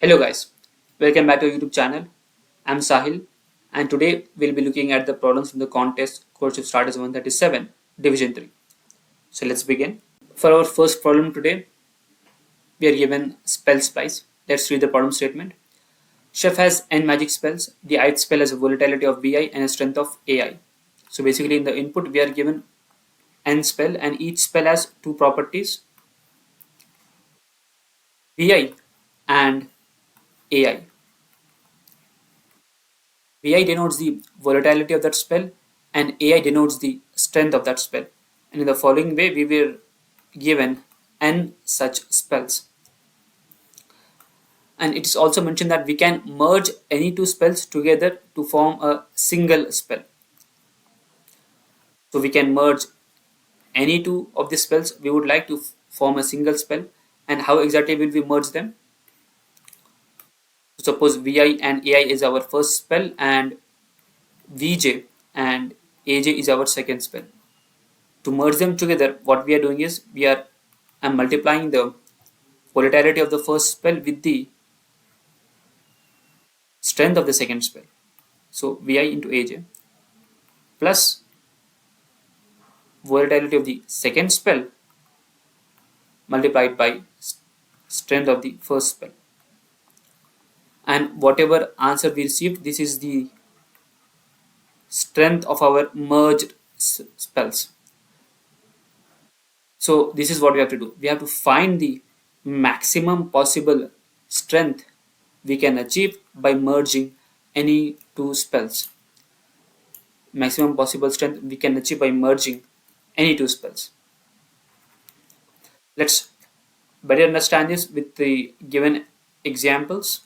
Hello guys, welcome back to our YouTube channel. I'm Sahil and today we'll be looking at the problems from the contest Codechef Starters 137 Division 3. So let's begin. For our first problem today, we are given spell splice. Let's read the problem statement. Chef has n magic spells. The ith spell has a volatility of Vi and a strength of Ai. So basically in the input we are given n spell and each spell has two properties, Vi and Ai. Vi denotes the volatility of that spell and Ai denotes the strength of that spell. And in the following way, we were given n such spells. And it is also mentioned that we can merge any two spells together to form a single spell. So we can merge any two of the spells we would like to form a single spell. And how exactly will we merge them? Suppose Vi and Ai is our first spell and Vj and Aj is our second spell. To merge them together, what we are doing is I'm multiplying the volatility of the first spell with the strength of the second spell. So Vi into Aj plus volatility of the second spell multiplied by strength of the first spell. And whatever answer we received, this is the strength of our merged spells. So this is what we have to do. We have to find the maximum possible strength we can achieve by merging any two spells. Maximum possible strength we can achieve by merging any two spells. Let's better understand this with the given examples.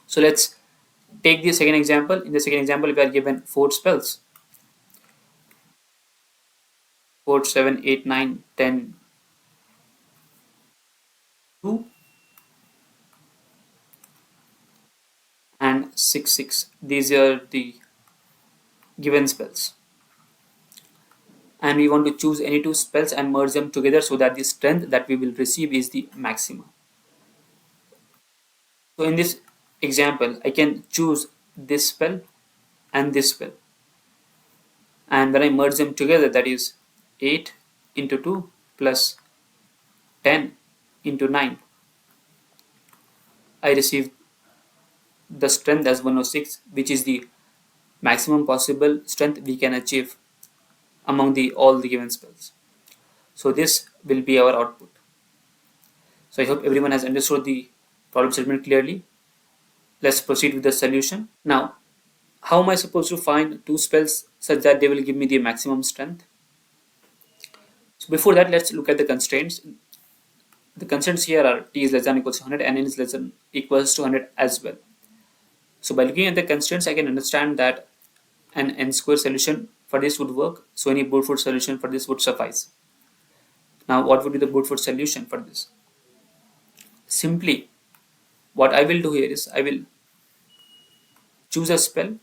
So let's take the second example. In the second example, we are given four spells: 4, 7, 8, 9, 10, 2, and 6, 6. These are the given spells. And we want to choose any two spells and merge them together so that the strength that we will receive is the maximum. So in this example, I can choose this spell and this spell. And when I merge them together, that is 8 into 2 plus 10 into 9, I receive the strength as 106, which is the maximum possible strength we can achieve among all the given spells. So this will be our output. So I hope everyone has understood the problem statement clearly. Let's proceed with the solution. Now, how am I supposed to find two spells such that they will give me the maximum strength? So before that, let's look at the constraints. The constraints here are t is less than or equals to 100 and n is less than equals to 100 as well. So by looking at the constraints, I can understand that an n square solution for this would work. So any brute force solution for this would suffice. Now, what would be the brute force solution for this? Simply, what I will do here is I will choose a spell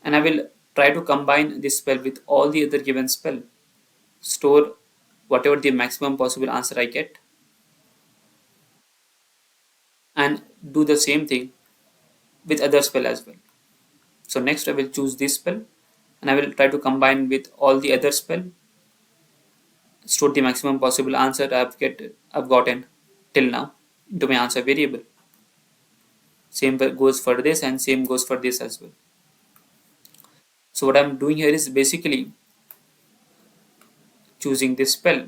and I will try to combine this spell with all the other given spell, store whatever the maximum possible answer I get, and do the same thing with other spell as well. So next I will choose this spell and I will try to combine with all the other spell, store the maximum possible answer I've gotten till now into my answer variable. Same goes for this and same goes for this as well. So what I'm doing here is basically choosing this spell,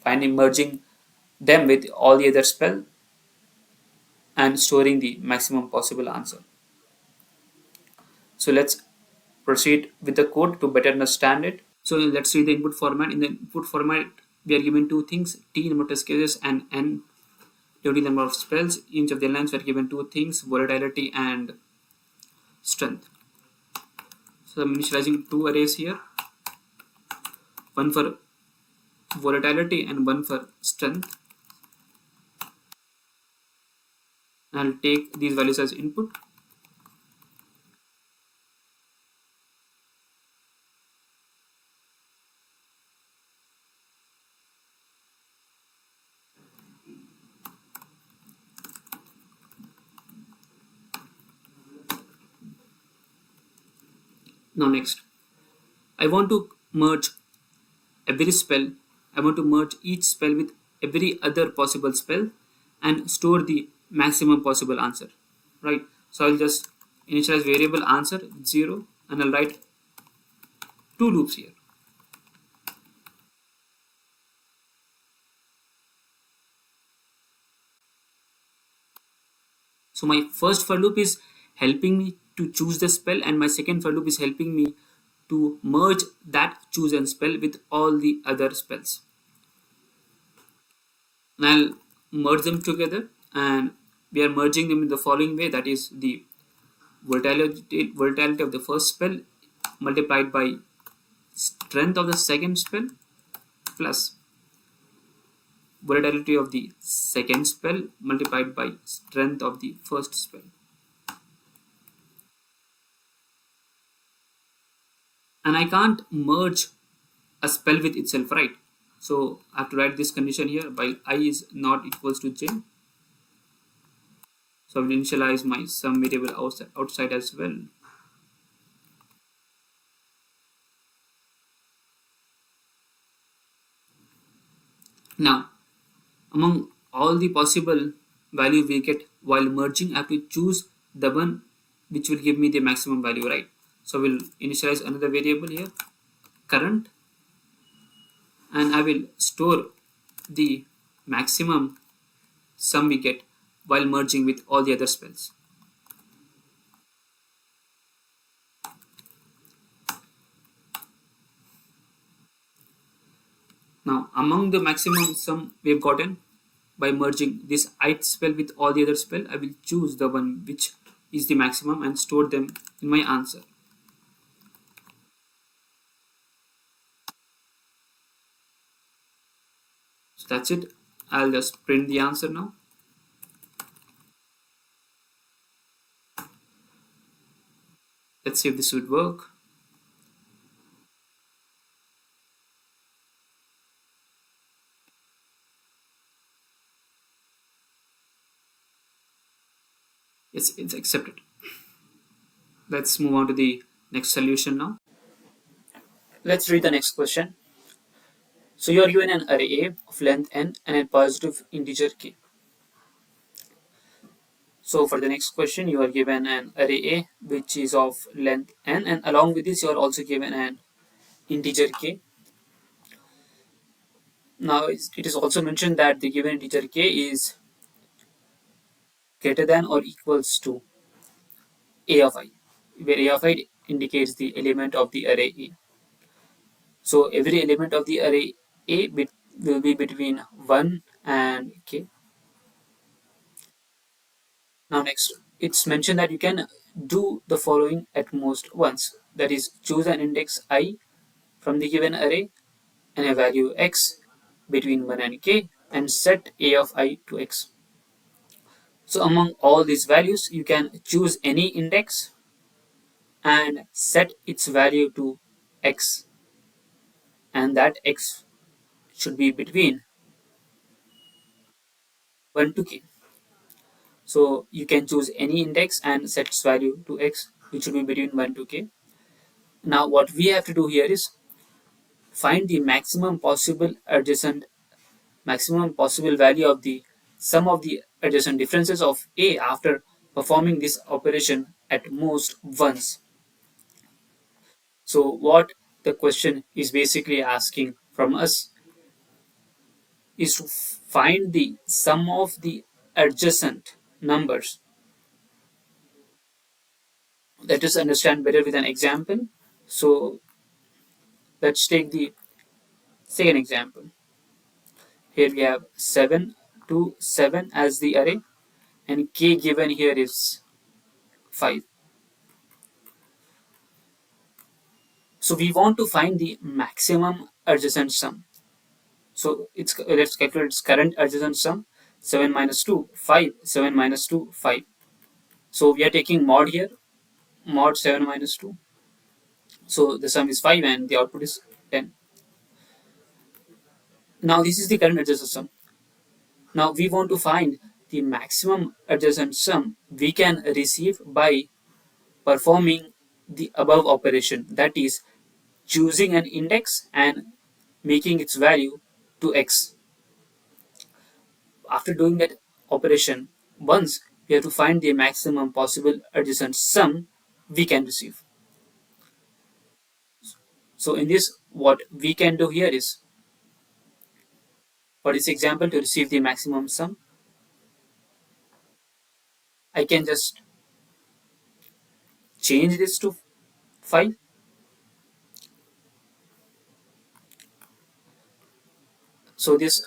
finding merging them with all the other spell and storing the maximum possible answer. So let's proceed with the code to better understand it. So let's see the input format. In the input format, we are given two things: t number of test cases and n total number of spells. Each of the lines were given two things: volatility and strength. So I'm initializing two arrays here, one for volatility and one for strength. I'll take these values as input. Now next, I want to merge every spell. I want to merge each spell with every other possible spell and store the maximum possible answer. Right. So I'll just initialize variable answer 0 and I'll write two loops here. So my first for loop is helping me to choose the spell, and my second for loop is helping me to merge that chosen spell with all the other spells. And I'll merge them together, and we are merging them in the following way, that is the volatility of the first spell multiplied by strength of the second spell plus volatility of the second spell multiplied by strength of the first spell. And I can't merge a spell with itself, right? So I have to write this condition here while I is not equals to j. So I will initialize my sum variable outside as well. Now, among all the possible value we get while merging, I have to choose the one which will give me the maximum value, right? So we'll initialize another variable here, current, and I will store the maximum sum we get while merging with all the other spells. Now, among the maximum sum we have gotten by merging this ith spell with all the other spell, I will choose the one which is the maximum and store them in my answer. So that's it. I'll just print the answer now. Let's see if this would work. Yes, it's accepted. Let's move on to the next solution now. Let's read the next question. So you are given an array A of length n and a positive integer k. So for the next question, you are given an array A which is of length n, and along with this you are also given an integer k. Now it is also mentioned that the given integer k is greater than or equals to a of I, where a of I indicates the element of the array A. So every element of the array A will be between 1 and k. Now next, it's mentioned that you can do the following at most once. That is, choose an index I from the given array and a value x between 1 and k and set a of I to x. So among all these values, you can choose any index and set its value to x, and that x should be between 1 to k. So you can choose any index and set its value to x, which should be between 1 to k. Now what we have to do here is find the maximum possible value of the sum of the adjacent differences of a after performing this operation at most once. So what the question is basically asking from us is to find the sum of the adjacent numbers. Let us understand better with an example. So let's take the second example. Here we have 7 to 7 as the array, and k given here is 5. So we want to find the maximum adjacent sum. So let's calculate its current adjacent sum. 7 minus 2, 5. 7 minus 2, 5. So we are taking mod here, mod 7 minus 2. So the sum is 5 and the output is 10. Now this is the current adjacent sum. Now we want to find the maximum adjacent sum we can receive by performing the above operation, that is choosing an index and making its value to x. After doing that operation once, we have to find the maximum possible adjacent sum we can receive. So in this, what we can do here is, for this example, to receive the maximum sum, I can just change this to 5. So this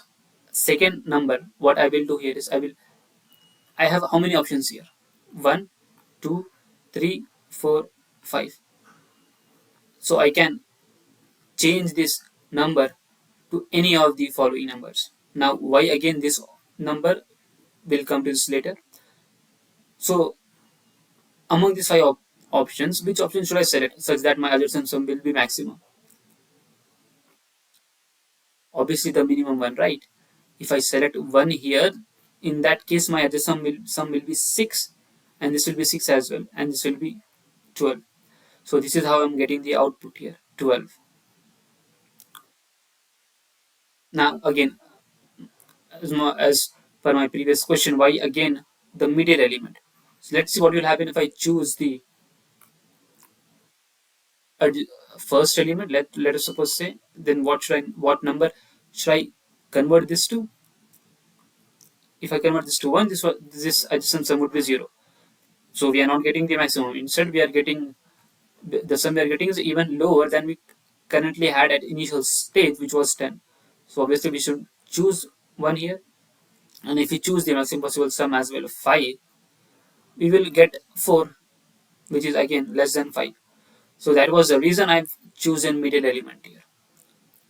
second number, what I will do here is, I have how many options here? 1, 2, 3, 4, 5. So I can change this number to any of the following numbers. Now, why again this number will come to this later. So, among these five options, which option should I select such that my adjacent sum will be maximum? Obviously, the minimum one, right? If I select 1 here, in that case, my adjacent sum will be 6, and this will be 6 as well, and this will be 12. So, this is how I'm getting the output here, 12. Now, again, as per my previous question, why again the middle element? So let's see what will happen if I choose the first element. Let us suppose say, then what number should I convert this to? If I convert this to 1, this adjacent sum would be 0. So we are not getting the maximum. Instead, we are getting the sum we are getting is even lower than we currently had at initial stage, which was 10. So obviously we should choose 1 here. And if we choose the maximum possible sum as well, 5, we will get 4, which is again less than 5. So that was the reason I've chosen middle element here.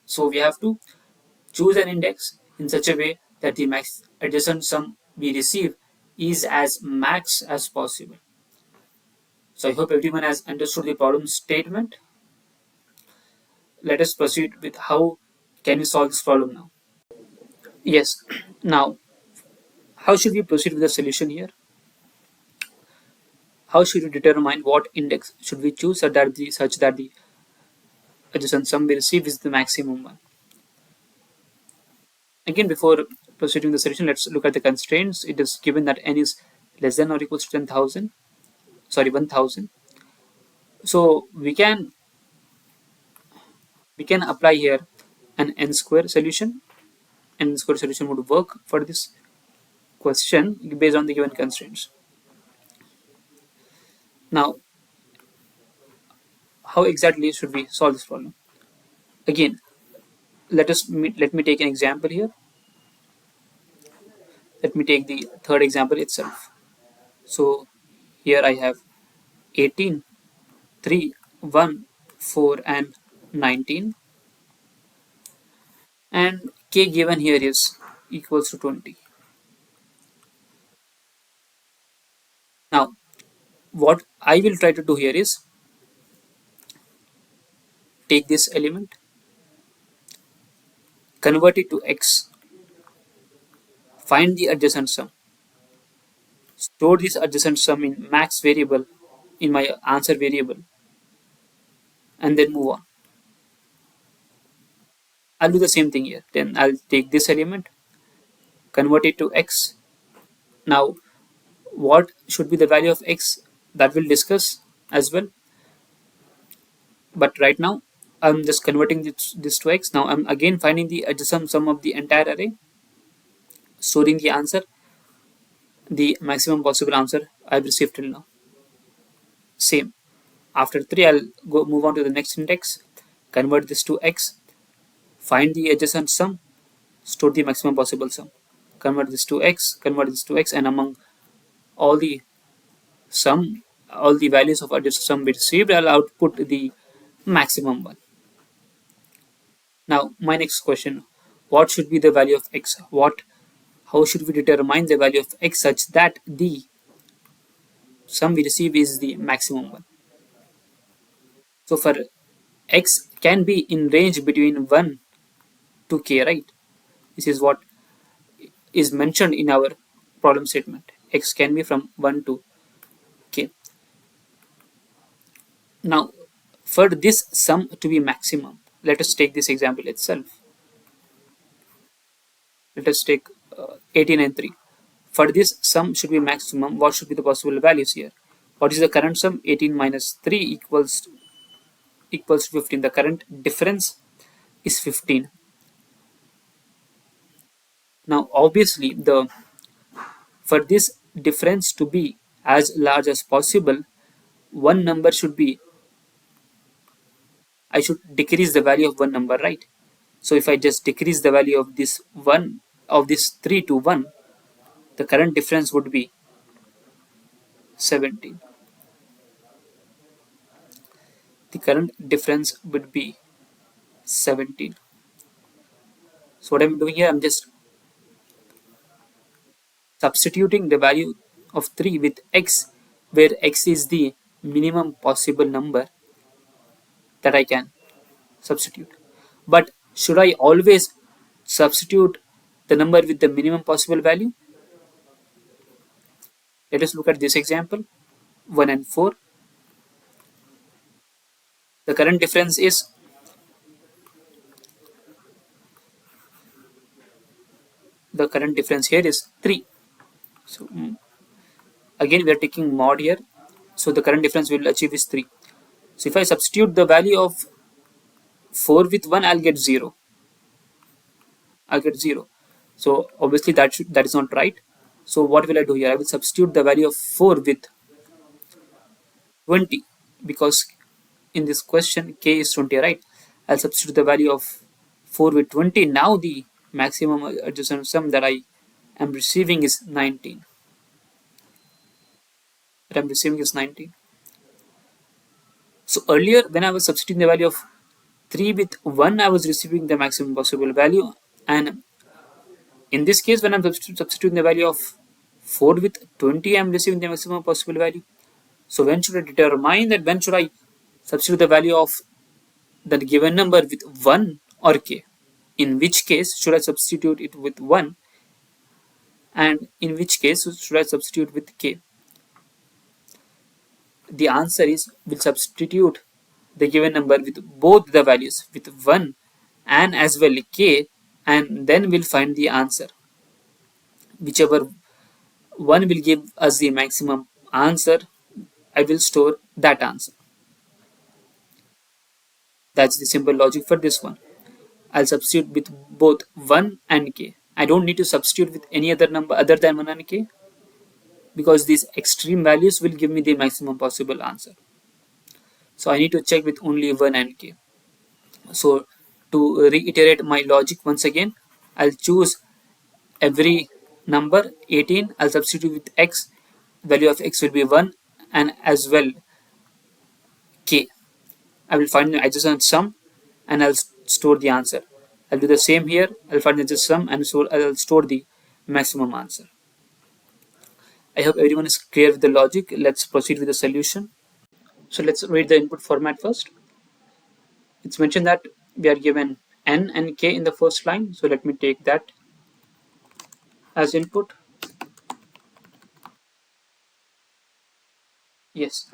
So we have to choose an index in such a way that the max adjacent sum we receive is as max as possible. So I hope everyone has understood the problem statement. Let us proceed with how can we solve this problem now. Yes. Now, how should we proceed with the solution here? How should we determine what index should we choose such that the adjacent sum we receive is the maximum one? Again, before proceeding the solution, let's look at the constraints. It is given that n is less than or equals to 10,000, sorry, 1,000. So we can apply here an n square solution. N square solution would work for this question based on the given constraints. Now, how exactly should we solve this problem? Again, let me take an example here. Let me take the third example itself. So here I have 18, 3, 1, 4, and 19, and k given here is equals to 20. Now, what I will try to do here is take this element, convert it to x, find the adjacent sum, store this adjacent sum in max variable in my answer variable, and then move on. I'll do the same thing here. Then I'll take this element, convert it to x. Now, what should be the value of x, that we'll discuss as well. But right now, I'm just converting this to x. Now I'm again finding the adjacent sum of the entire array, storing the answer, the maximum possible answer I've received till now. Same. After 3, I'll go move on to the next index, convert this to x, find the adjacent sum, store the maximum possible sum, convert this to x, and among all the sum, all the values of adjacent sum we received, I'll output the maximum one. Now, my next question: what should be the value of x? How should we determine the value of x such that the sum we receive is the maximum one? So for x can be in range between 1 to k, right? This is what is mentioned in our problem statement. X can be from 1 to k. Now, for this sum to be maximum, let us take this example itself. Let us take 18 and 3. For this sum should be maximum, what should be the possible values here? What is the current sum? 18 minus 3 equals 15. The current difference is 15. Now, obviously, the for this difference to be as large as possible, one number should be, I should decrease the value of one number, right? So if I just decrease the value of this 1, of this 3 to 1, the current difference would be 17. The current difference would be 17. So what I'm doing here, I'm just substituting the value of 3 with x, where x is the minimum possible number that I can substitute. But should I always substitute the number with the minimum possible value? Let us look at this example. 1 and 4. The current difference is, the current difference here is 3. So again we are taking mod here. So the current difference we will achieve is 3. So if I substitute the value of 4 with 1, I'll get 0. I'll get 0. So obviously that is not right. So what will I do here? I will substitute the value of 4 with 20, because in this question k is 20, right? I'll substitute the value of 4 with 20. Now the maximum adjacent sum that I am receiving is 19. That I'm receiving is 19. So earlier when I was substituting the value of 3 with 1, I was receiving the maximum possible value. And in this case, when I'm substituting the value of 4 with 20, I'm receiving the maximum possible value. So when should I determine that, when should I substitute the value of that given number with 1 or k? In which case should I substitute it with 1, and in which case should I substitute with k? The answer is, we'll substitute the given number with both the values, with 1 and as well k, and then we'll find the answer. Whichever one will give us the maximum answer, I will store that answer. That's the simple logic for this one. I'll substitute with both 1 and k. I don't need to substitute with any other number other than 1 and k, because these extreme values will give me the maximum possible answer. So I need to check with only 1 and k. So to reiterate my logic once again, I'll choose every number 18, I'll substitute with x, value of x will be 1, and as well k. I will find the adjacent sum and I'll store the answer. I'll do the same here. I'll find the adjacent sum and so I'll store the maximum answer. I hope everyone is clear with the logic. Let's proceed with the solution. So let's read the input format first. It's mentioned that we are given n and k in the first line. So let me take that as input. Yes.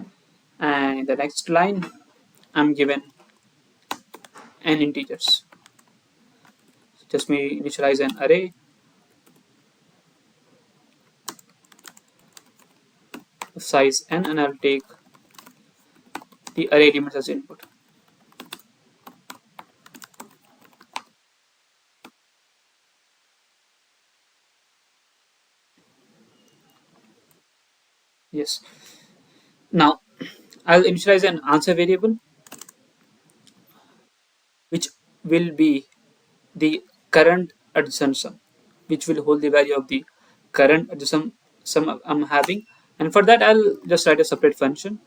And in the next line, I'm given n integers. Just me initialize an array of size n, and I'll take the array elements as input. Yes. Now I'll initialize an answer variable, which will be the current adjacent sum, which will hold the value of the current adjacent sum I'm having. And for that, I'll just write a separate function,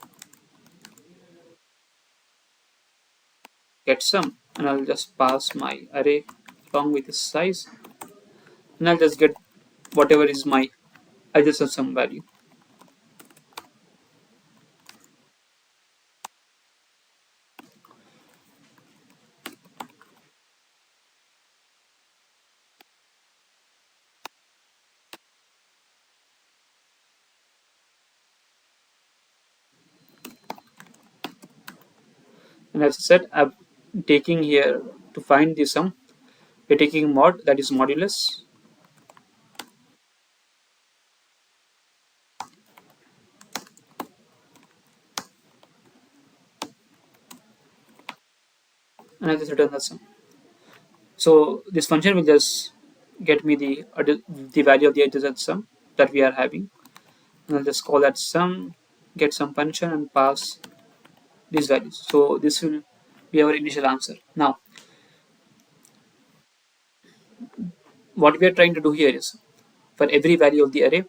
get sum, and I'll just pass my array along with its size, and I'll just get whatever is my adjacent sum value. And as I said, I'm taking here to find the sum. We're taking mod, that is modulus, and I just return the sum. So this function will just get me the value of the adjacent sum that we are having. And I'll just call that sum, get some function, and pass these values. So this will be our initial answer. Now, what we are trying to do here is for every value of the array,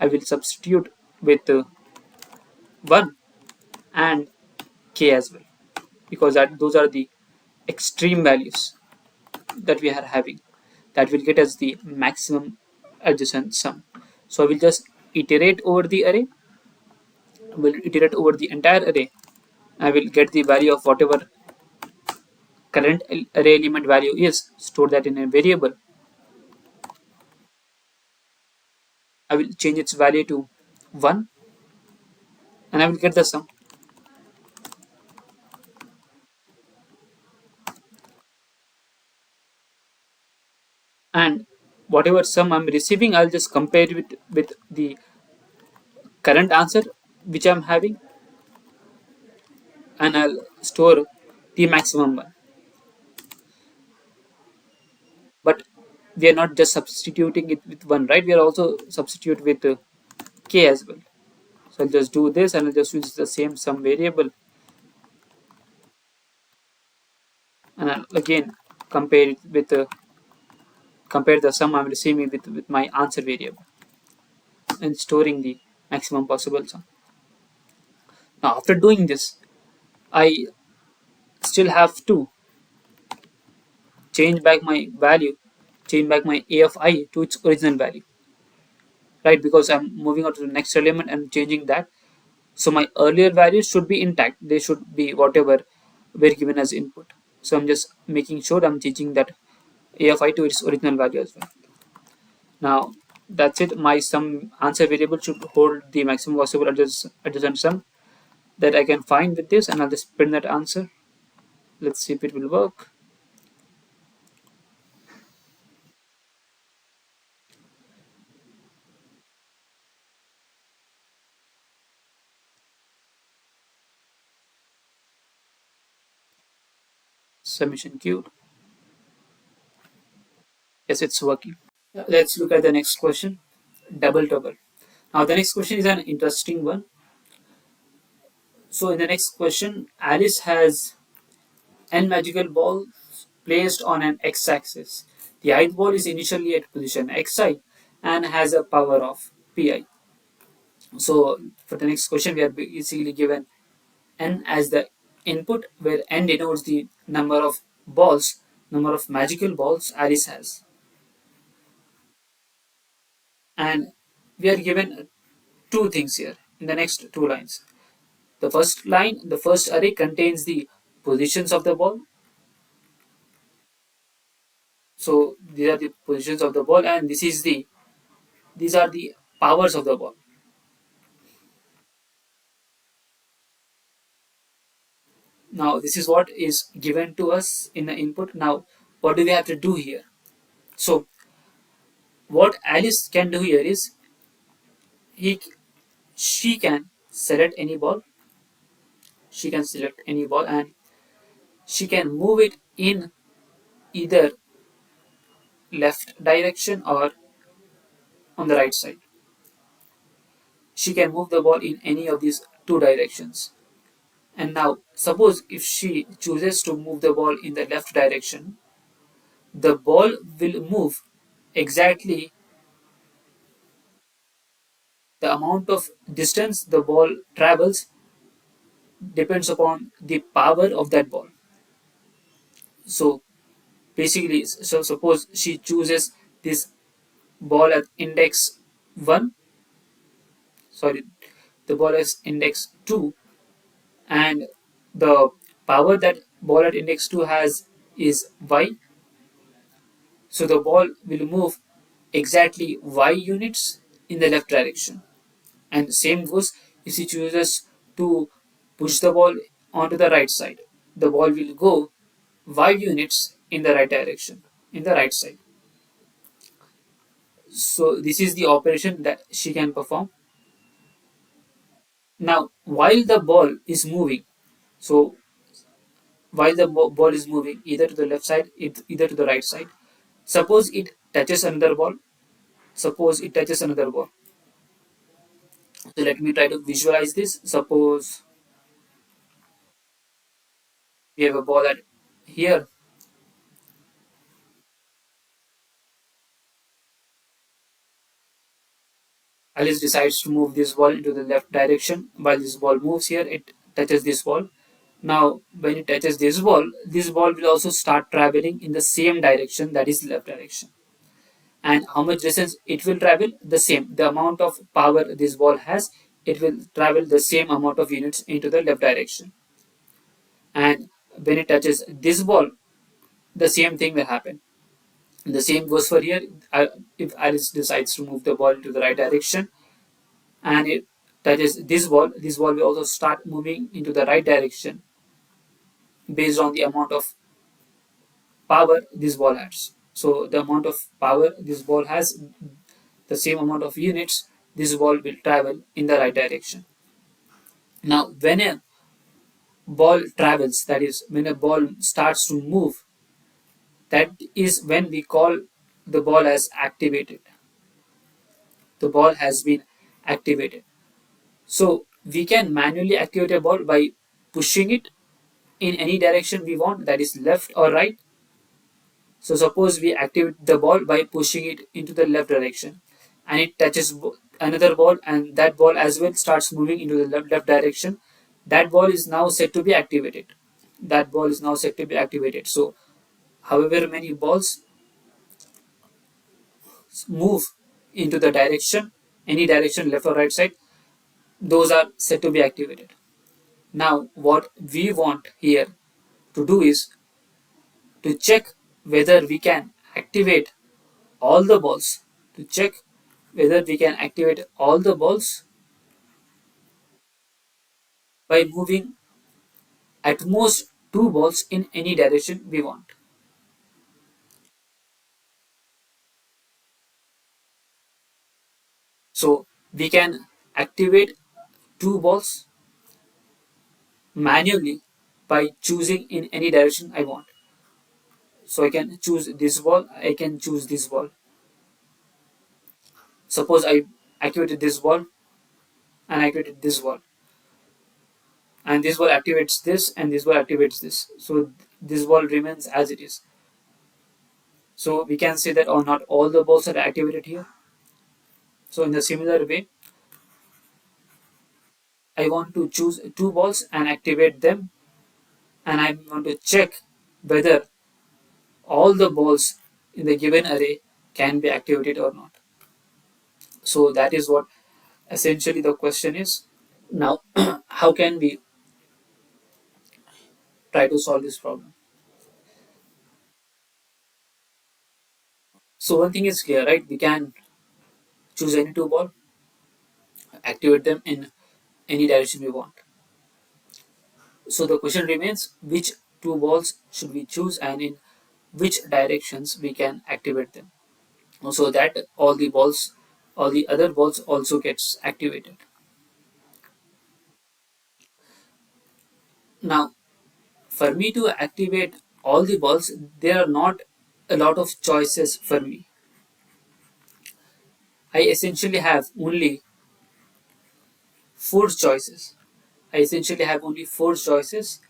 I will substitute with 1 and k as well, because those are the extreme values that we are having that will get us the maximum adjacent sum. So I will just iterate over the array, will iterate over the entire array. I will get the value of whatever current array element value is, store that in a variable. I will change its value to 1 and I will get the sum. And whatever sum I'm receiving, I'll just compare it with the current answer which I'm having, and I'll store the maximum one. But we are not just substituting it with 1, right? We are also substitute with k as well. So I'll just do this and I'll just use the same sum variable, and I'll again compare it with compare the sum I'm receiving with my answer variable and storing the maximum possible sum. Now after doing this, I still have to change back my value, change back my a of I to its original value, right? Because I'm moving on to the next element and changing that. So my earlier values should be intact. They should be whatever were given as input. So I'm just making sure I'm changing that a of I to its original value as well. Now that's it. My sum answer variable should hold the maximum possible adjacent sum that I can find with this, and I'll just print that answer. Let's see if it will work. Submission queued. Yes, it's working. Let's look at the next question. Double toggle. Now the next question is an interesting one. So in the next question, Alice has n magical balls placed on an x-axis. The ith ball is initially at position xi and has a power of pi. So for the next question, we are basically given n as the input, where n denotes the number of magical balls Alice has, and we are given two things here in the next two lines. The first line, the first array contains the positions of the ball. So these are the positions of the ball, and these are the powers of the ball. Now this is what is given to us in the input. Now what do we have to do here? So what Alice can do here is he she can select any ball. She can select any ball and she can move it in either left direction or on the right side. She can move the ball in any of these two directions. And now, suppose if she chooses to move the ball in the left direction, the ball will move exactly the amount of distance the ball travels depends upon the power of that ball. So basically, so suppose she chooses this ball at index 1, sorry, the ball is index 2, and the power that ball at index 2 has is y. So the ball will move exactly y units in the left direction. And same goes if she chooses to push the ball onto the right side. the ball will go 5 units in the right direction, in the right side. So this is the operation that she can perform. Now, while the ball is moving, so while the ball is moving either to the left side, either to the right side, suppose it touches another ball, suppose it touches another ball. So let me try to visualize this. Suppose we have a ball at here. Alice decides to move this ball into the left direction. While this ball moves here, it touches this ball. Now, when it touches this ball will also start traveling in the same direction, that is left direction. And how much distance it will travel? The same. The amount of power this ball has, it will travel the same amount of units into the left direction. And when it touches this ball, the same thing will happen. The same goes for here. If Alice decides to move the ball into the right direction and it touches this ball will also start moving into the right direction based on the amount of power this ball has. So the amount of power this ball has, the same amount of units, this ball will travel in the right direction. Now, when a ball travels, that is, when a ball starts to move, that is when we call the ball as activated. The ball has been activated. So we can manually activate a ball by pushing it in any direction we want, that is left or right. So suppose we activate the ball by pushing it into the left direction and it touches another ball and that ball as well starts moving into the left direction. That ball is now set to be activated. That ball is now set to be activated. So however many balls move into the direction, any direction left or right side, those are set to be activated. Now what we want here to do is to check whether we can activate all the balls, to check whether we can activate all the balls by moving at most two balls in any direction we want. So we can activate two balls manually by choosing in any direction I want. So I can choose this ball, I can choose this ball. Suppose I activated this ball and activated this ball. And this ball activates this and this ball activates this. So this ball remains as it is. So we can say that or not all the balls are activated here. So in a similar way, I want to choose two balls and activate them, and I want to check whether all the balls in the given array can be activated or not. So that is what essentially the question is. Now, how can we try to solve this problem? So one thing is clear, right? We can choose any two ball, activate them in any direction we want. So the question remains which two balls should we choose and in which directions we can activate them so that all the other balls also gets activated. Now, for me to activate all the balls, there are not a lot of choices for me. I essentially have only four choices. I essentially have only four choices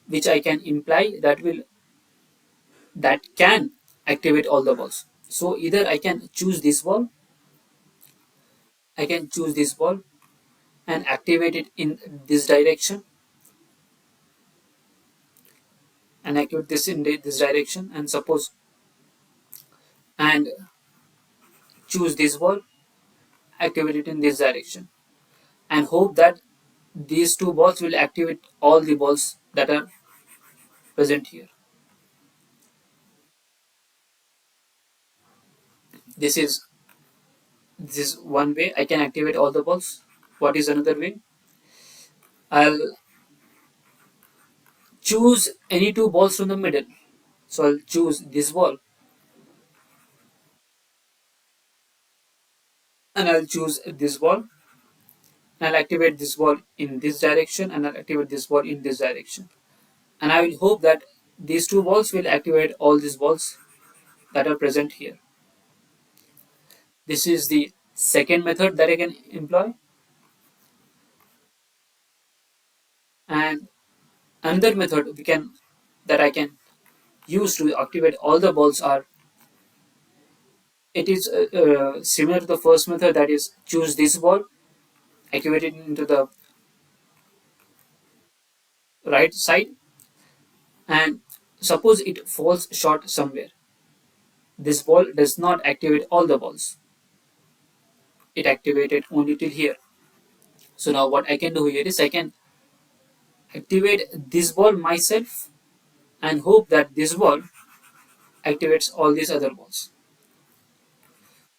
which I can imply that can activate all the balls. So either I can choose this ball, I can choose this ball and activate it in this direction and activate this in this direction and suppose and choose this ball, activate it in this direction and hope that these two balls will activate all the balls that are present here. This is this is one way I can activate all the balls. What is another way? I'll choose any two balls from the middle. So I'll choose this ball and I'll choose this ball and I'll activate this ball in this direction and I'll activate this ball in this direction. And I will hope that these two balls will activate all these balls that are present here. This is the second method that I can employ. And another method we can that I can use to activate all the balls are it is similar to the first method, that is choose this ball, activate it into the right side, and suppose it falls short somewhere. This ball does not activate all the balls. It activated only till here. So now what I can do here is I can activate this ball myself and hope that this ball activates all these other balls.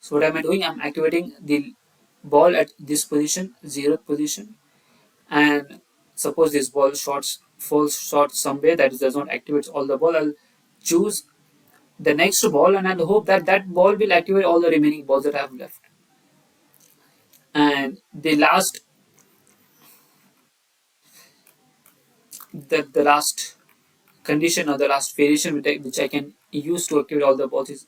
So what am I doing? I'm activating the ball at this position, zeroth position, and suppose this ball shorts falls short somewhere, that is does not activate all the ball. I'll choose the next ball and I'll hope that that ball will activate all the remaining balls that I have left. And the last condition or the last variation which I can use to activate all the balls is,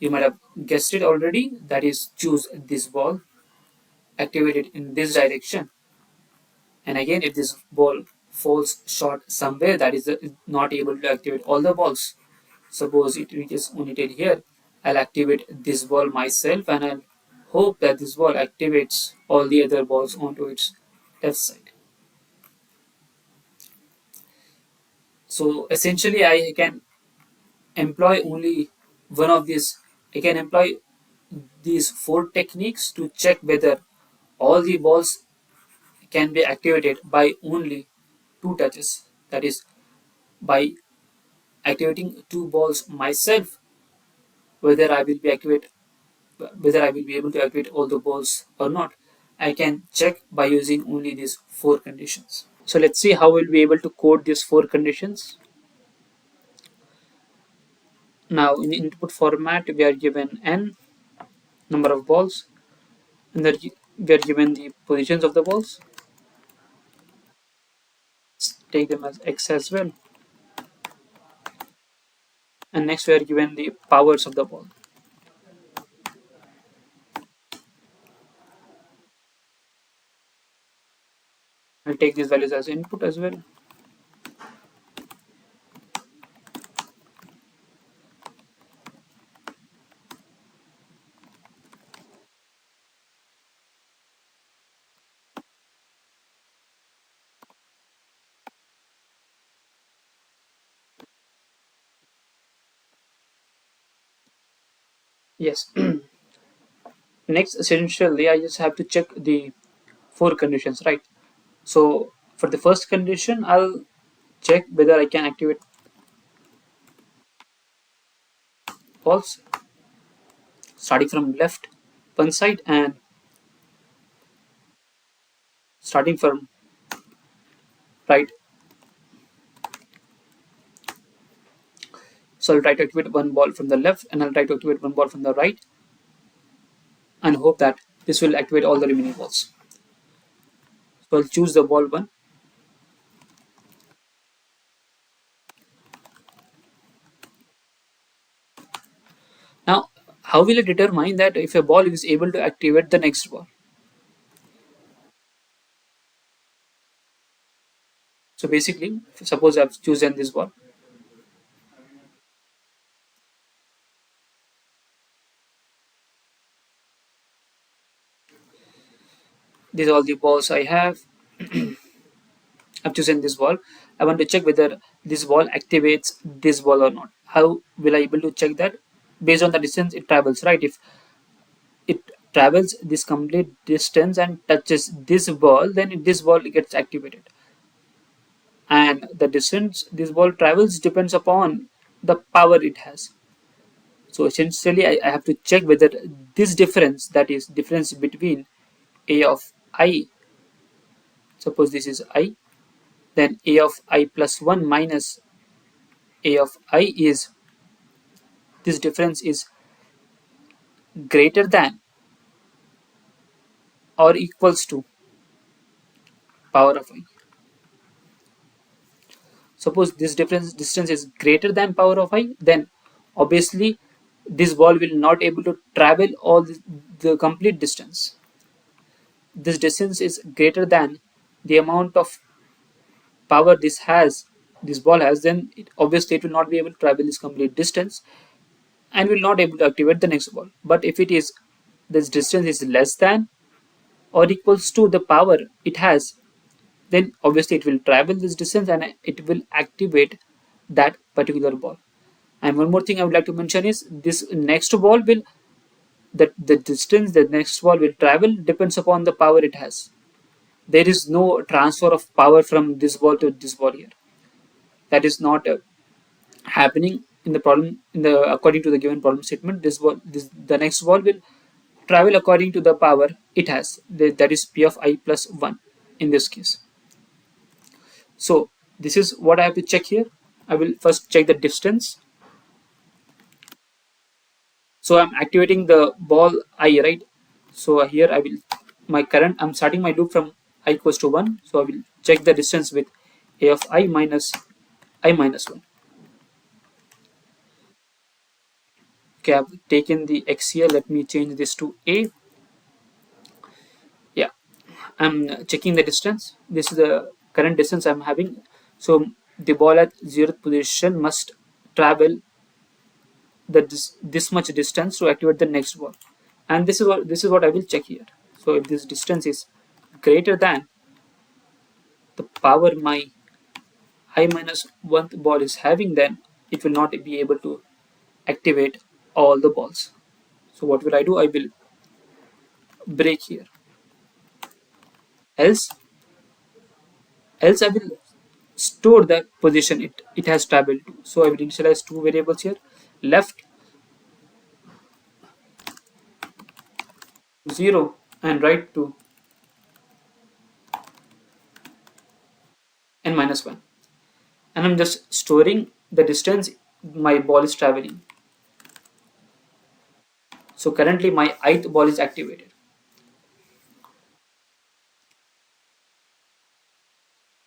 you might have guessed it already, that is choose this ball, activate it in this direction, and again if this ball falls short somewhere, that is not able to activate all the balls, suppose it reaches only till here, I'll activate this ball myself and I'll hope that this ball activates all the other balls onto its left side. So essentially I can employ only one of these. I can employ these four techniques to check whether all the balls can be activated by only two touches. That is, by activating two balls myself, whether I will be activate whether I will be able to activate all the balls or not. I can check by using only these four conditions. So let's see how we'll be able to code these four conditions. Now in the input format, we are given n number of balls, and then we are given the positions of the balls. Let's take them as x as well. And next we are given the powers of the ball. I'll take these values as input as well. Yes. Next, essentially, I just have to check the four conditions, right? So for the first condition, I'll check whether I can activate balls starting from left one side and starting from right. So I'll try to activate one ball from the left and I'll try to activate one ball from the right and hope that this will activate all the remaining balls. So I'll choose the ball one. Now, how will I determine that if a ball is able to activate the next ball? So basically, suppose I've chosen this ball. These are all the balls I have. I've chosen this ball. I want to check whether this ball activates this ball or not. How will I able to check that? Based on the distance it travels, right? If it travels this complete distance and touches this ball, then this ball gets activated. And the distance this ball travels depends upon the power it has. So essentially, I have to check whether this difference, that is difference between a of I, suppose this is I, then a of I plus 1 minus a of I is, this difference is greater than or equals to power of I. Suppose this difference distance is greater than power of I, then obviously this ball will not able to travel all the complete distance. This distance is greater than the amount of power this ball has, then obviously it will not be able to travel this complete distance and will not able to activate the next ball. But if it is, this distance is less than or equals to the power it has, then obviously it will travel this distance and it will activate that particular ball. And one more thing I would like to mention is this next ball will, the distance the next ball will travel depends upon the power it has. There is no transfer of power from this ball to this ball here. That is not happening in the problem, in the according to the given problem statement. This ball, this the next ball will travel according to the power it has. That is p of I plus 1 in this case. So this is what I have to check here. I will first check the distance. So I'm activating the ball I, right? So here I will, my current, I'm starting my loop from I equals to 1. So I will check the distance with a of I minus 1. Okay, I've taken the x here. Let me change this to a. Yeah, I'm checking the distance. This is the current distance I'm having. So the ball at 0th position must travel this much distance to activate the next ball, and this is what I will check here. So if this distance is greater than the power my I minus 1 ball is having, then it will not be able to activate all the balls. So what will I do? I will break here. Else else I will store the position it has traveled to. So I will initialize two variables here, left 0 and right to n minus 1, and I'm just storing the distance my ball is traveling. So currently my ith ball is activated.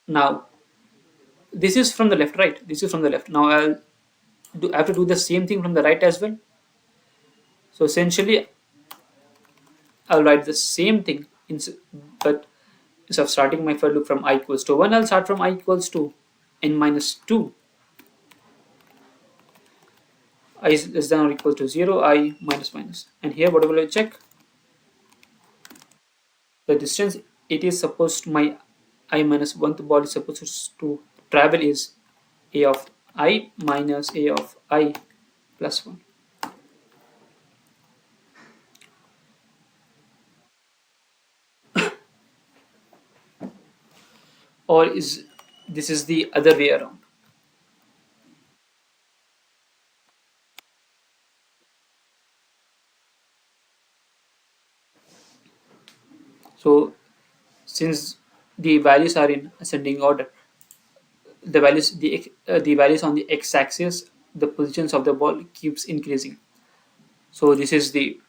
Now this is from the left, right? This is from the left. Now I have to do the same thing from the right as well. So essentially I'll write the same thing, but instead of starting my for loop from I equals to 1, I'll start from I equals to n minus 2. I is less than or equal to 0, I minus minus. And here what will I check? The distance it is supposed to, my I minus 1th ball is supposed to travel is a of I minus a of I plus 1. Or is this is the other way around? So since the values are in ascending order, the values on the x-axis, the positions of the ball keeps increasing. So this is the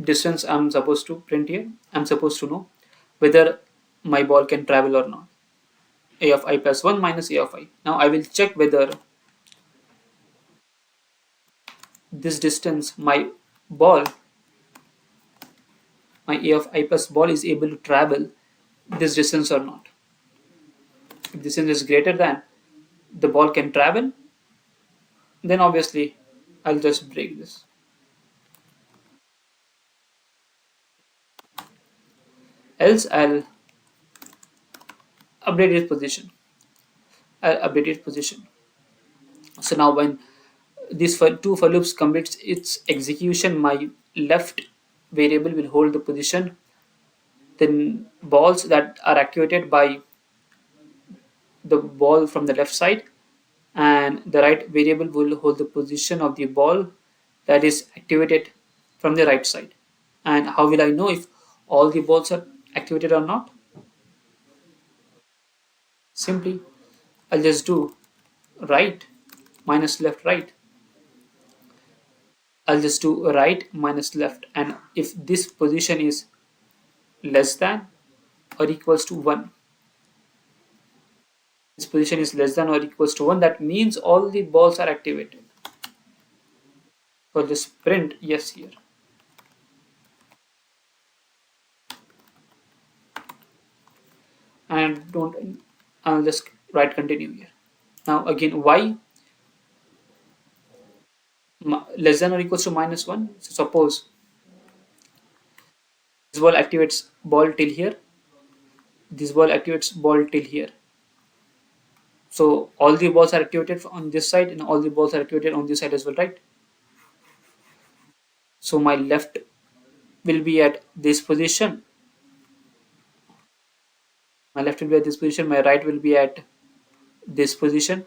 distance I'm supposed to print here. I'm supposed to know whether my ball can travel or not. A of I plus 1 minus a of I. Now I will check whether this distance my a of I plus ball is able to travel this distance or not. If distance is greater than the ball can travel, then obviously I'll just break this. Else I'll update its position. So now when this for two for loops completes its execution, my left variable will hold the position. Then balls that are activated by the ball from the left side, and the right variable will hold the position of the ball that is activated from the right side. And how will I know if all the balls are activated or not? Simply I'll just do right minus left right. I'll just do right minus left, and if this position is less than or equals to 1, this position is less than or equals to 1, that means all the balls are activated. So I'll just print yes here. And don't, I'll just write continue here. Now again, y less than or equals to minus 1. So suppose this ball activates ball till here, this ball activates ball till here. So all the balls are activated on this side and all the balls are activated on this side as well, right? So my left will be at this position, my left will be at this position, my right will be at this position,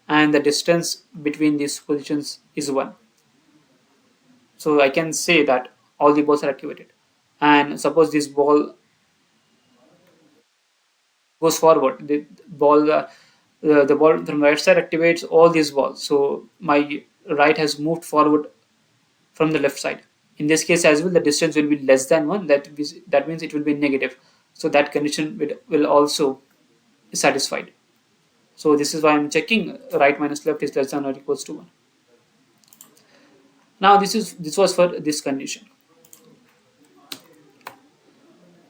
and the distance between these positions is 1. So I can say that all the balls are activated. And suppose this ball goes forward, the ball from the right side activates all these balls. So my right has moved forward from the left side. In this case as well, the distance will be less than 1. That means it will be negative. So that condition will also be satisfied. So this is why I'm checking right minus left is less than or equals to 1. Now this was for this condition.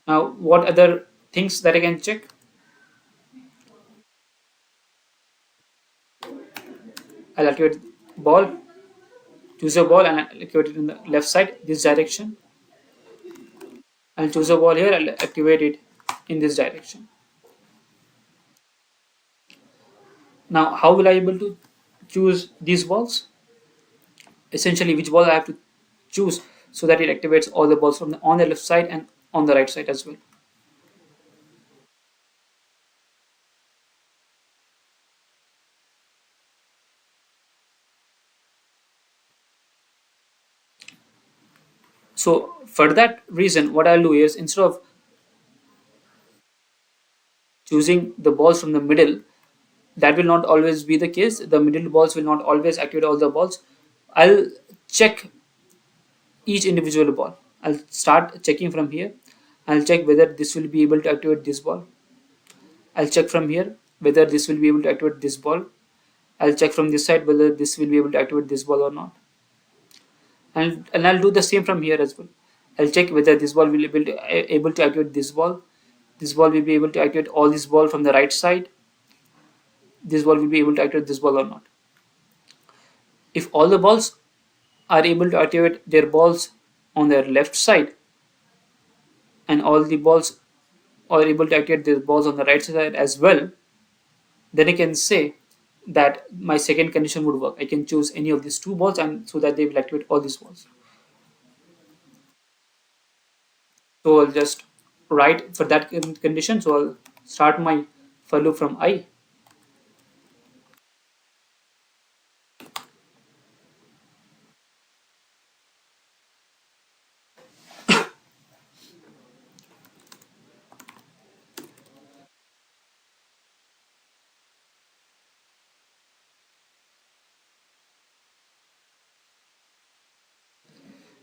Now what other things that I can check? I'll activate ball, choose a ball and I'll activate it in the left side, this direction. I'll choose a ball here, I'll activate it in this direction. Now how will I able to choose these balls? Essentially which ball I have to choose so that it activates all the balls from on the left side and on the right side as well. So for that reason, what I'll do is instead of choosing the balls from the middle, that will not always be the case. The middle balls will not always activate all the balls. I'll check each individual ball. I'll start checking from here. I'll check whether this will be able to activate this ball. I'll check from here whether this will be able to activate this ball. I'll check from this side whether this will be able to activate this ball or not. And I'll do the same from here as well. I'll check whether this ball will be able to activate this ball. This ball will be able to activate all this ball from the right side. This ball will be able to activate this ball or not. If all the balls are able to activate their balls on their left side and all the balls are able to activate their balls on the right side as well, then I can say that my second condition would work. I can choose any of these two balls and so that they will activate all these balls. So I'll just write for that condition. So I'll start my for loop from I.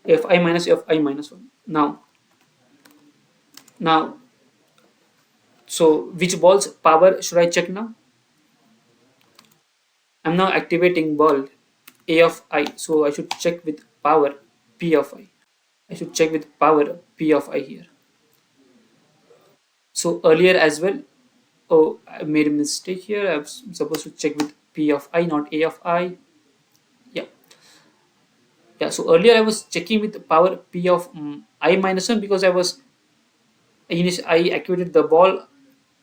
Fi minus Fi minus 1. Now, so which ball's power should I check now? I'm now activating ball A of I. So I should check with power P of I. I should check with power P of I here. So earlier as well, oh, I made a mistake here. I'm supposed to check with P of I, not A of I. Yeah, yeah. So earlier I was checking with the power P of I minus 1 because I activated the ball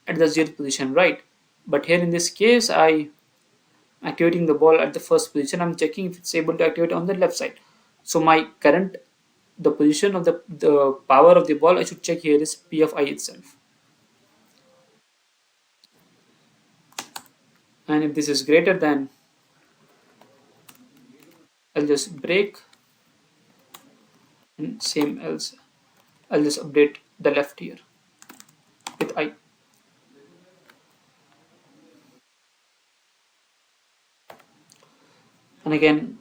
at the 0th position, right? But here in this case, I activating the ball at the first position. I'm checking if it's able to activate on the left side. So my current the position of the power of the ball I should check here is P of I itself. And if this is greater than, I'll just break, and same else I'll just update the left here with I. And again,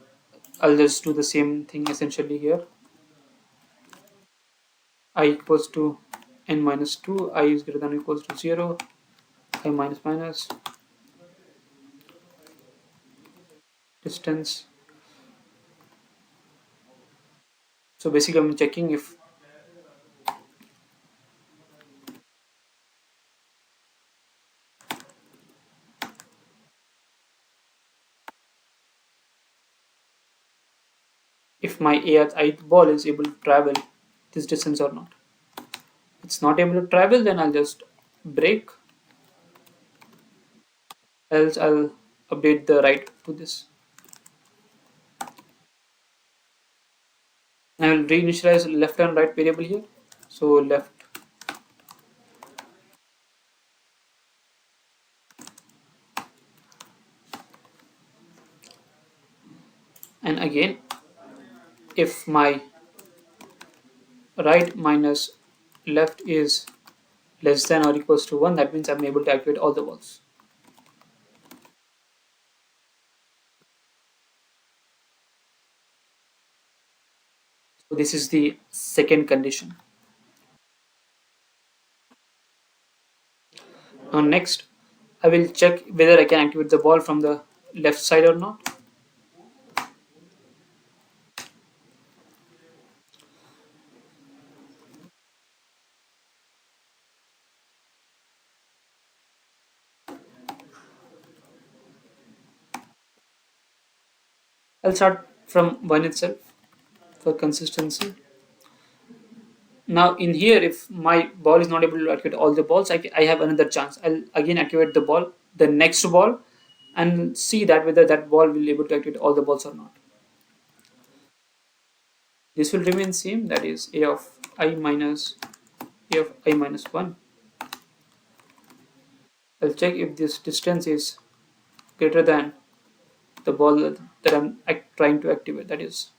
I'll just do the same thing essentially here. I equals to n minus 2, I is greater than or equals to 0, I minus minus distance. So basically I'm checking if my ith ball is able to travel this distance or not. It's not able to travel, then I'll just break, else I'll update the right to this. And I will reinitialize left and right variable here. So left, and again if my right minus left is less than or equals to 1, that means I'm able to activate all the balls. So this is the second condition. Now next, I will check whether I can activate the ball from the left side or not. I'll start from 1 itself for consistency. Now in here, if my ball is not able to activate all the balls, I have another chance. I'll again activate the next ball, and see that whether that ball will be able to activate all the balls or not. This will remain same, that is a of I minus a of I minus 1. I'll check if this distance is greater than the ball that I'm trying to activate, that is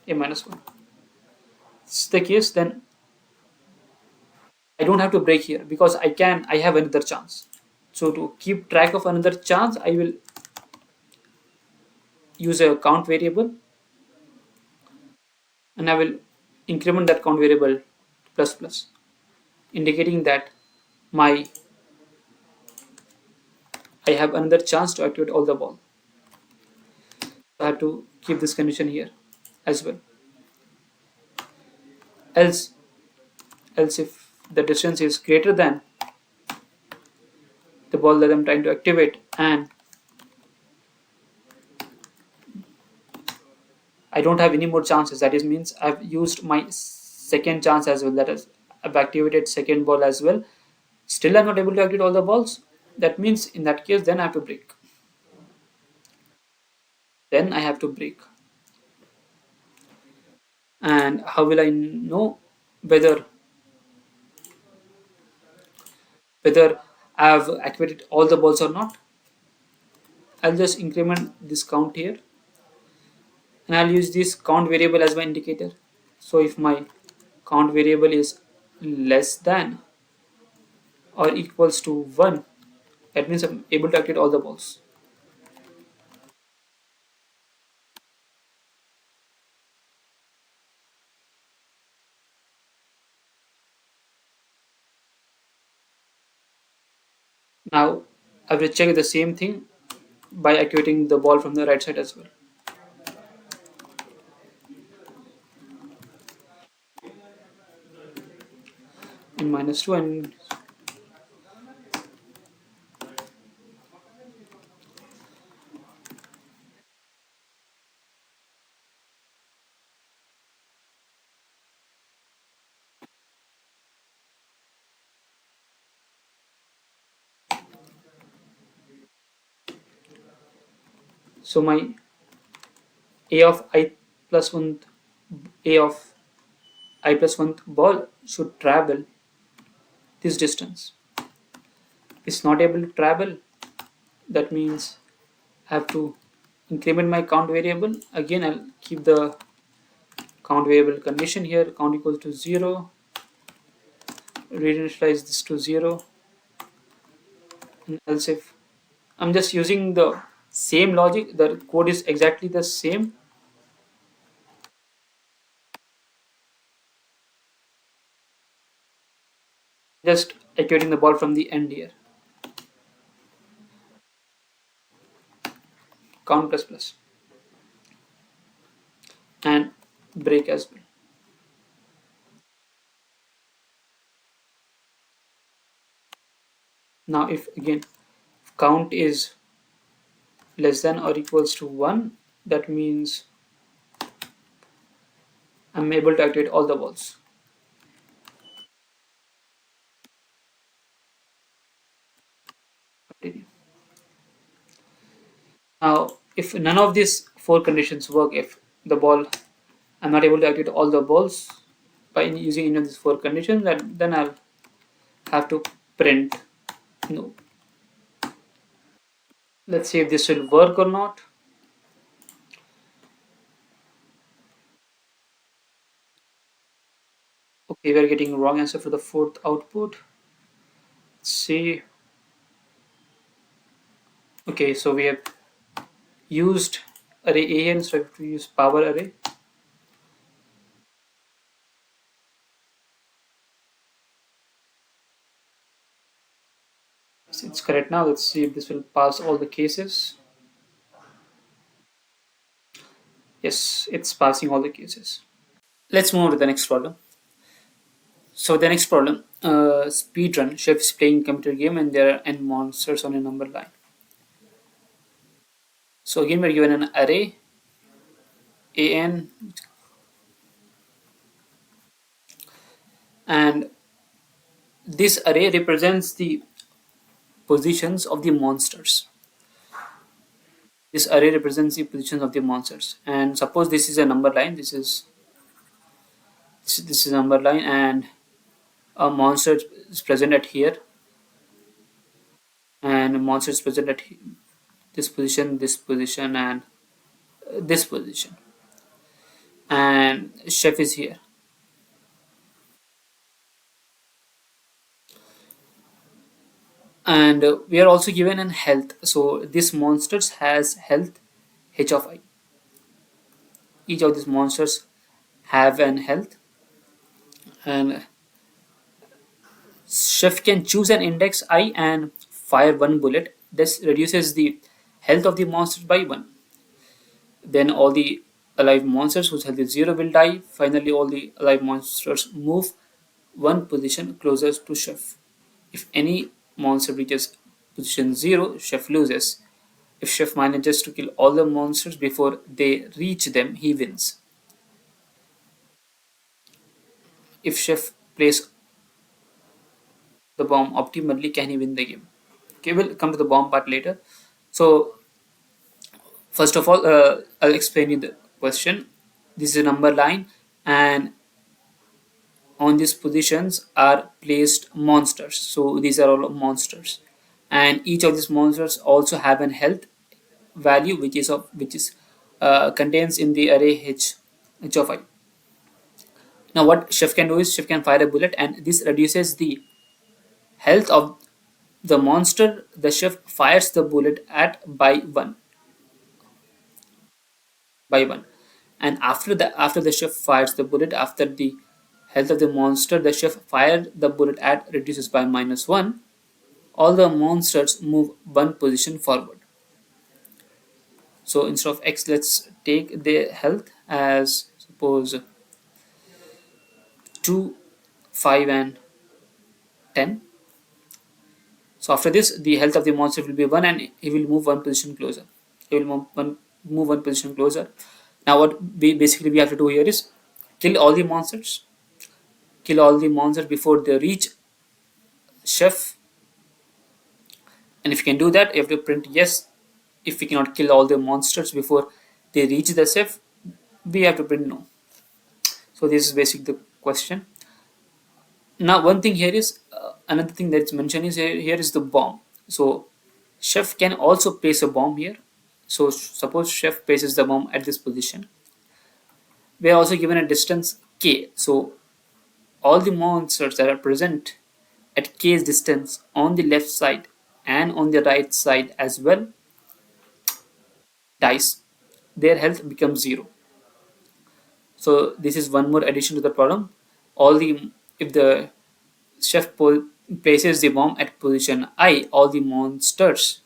a minus 1. If this is the case, then I don't have to break here because I have another chance. So to keep track of another chance, I will use a count variable, and I will increment that count variable plus plus, indicating that my I have another chance to activate all the ball. I have to keep this condition here as well. Else, else if the distance is greater than the ball that I'm trying to activate, and I don't have any more chances, that is means I've used my second chance as well, that is I've activated second ball as well, still I'm not able to activate all the balls, that means in that case then I have to break. Then I have to break. And how will I know whether I have activated all the balls or not? I'll just increment this count here, and I'll use this count variable as my indicator. So if my count variable is less than or equals to 1, that means I'm able to activate all the balls. Now I will check the same thing by activating the ball from the right side as well. And minus 2, and so my a of I plus 1 a of I plus 1 ball should travel this distance. It's not able to travel, that means I have to increment my count variable. Again I'll keep the count variable condition here, count equals to 0, reinitialize this to 0, and else if I'm just using the Same logic, the code is exactly the same. Just activating the ball from the end here. Count plus plus and break as well. Now if again count is less than or equals to 1, that means I'm able to activate all the balls. Continue. Now if none of these four conditions work, if the ball I'm not able to activate all the balls by using any of these four conditions, then I'll have to print no. Let's see if this will work or not. Okay, we're getting wrong answer for the fourth output. Let's see. Okay, so we have used array A and so we have to use power array. So it's correct now. Let's see if this will pass all the cases. Yes, it's passing all the cases. Let's move on to the next problem. So the next problem, speedrun. Chef is playing computer game and there are n monsters on a number line. So again we're given an array an, and this array represents the positions of the monsters. This array represents the positions of the monsters. And suppose this is a number line. This is a number line, and a monster is present at here, and a monster is present at this position, and this position. And chef is here. And we are also given an health. So this monsters has health h of I. Each of these monsters have an health, and chef can choose an index I and fire one bullet. This reduces the health of the monster by 1. Then all the alive monsters whose health is 0 will die. Finally, all the alive monsters move one position closer to chef. If any monster reaches position 0, chef loses. If chef manages to kill all the monsters before they reach them, he wins. If chef plays the bomb optimally, can he win the game? Okay, we'll come to the bomb part later. So first of all, I'll explain you the question. This is a number line, and on these positions are placed monsters. So these are all monsters, and each of these monsters also have an health value, which is contains in the array h of I. Now, what chef can do is chef can fire a bullet, and this reduces the health of the monster the chef fires the bullet at by one. And after the chef fires the bullet, after the health of the monster the chef fired the bullet at reduces by -1, all the monsters move one position forward. So instead of x, let's take the health as suppose 2, 5 and 10. So after this the health of the monster will be 1 and he will move one position closer. He will move one position closer. Now what we have to do here is kill all the monsters. Kill all the monsters before they reach chef. And if you can do that, you have to print yes. If we cannot kill all the monsters before they reach the chef, we have to print no. So this is basically the question. Now one thing here is another thing that's mentioned is here is the bomb. So chef can also place a bomb here. So suppose chef places the bomb at this position. We are also given a distance k. So all the monsters that are present at k's distance on the left side and on the right side as well dies, their health becomes zero. So this is one more addition to the problem. All the If the chef places the bomb at position I, all the monsters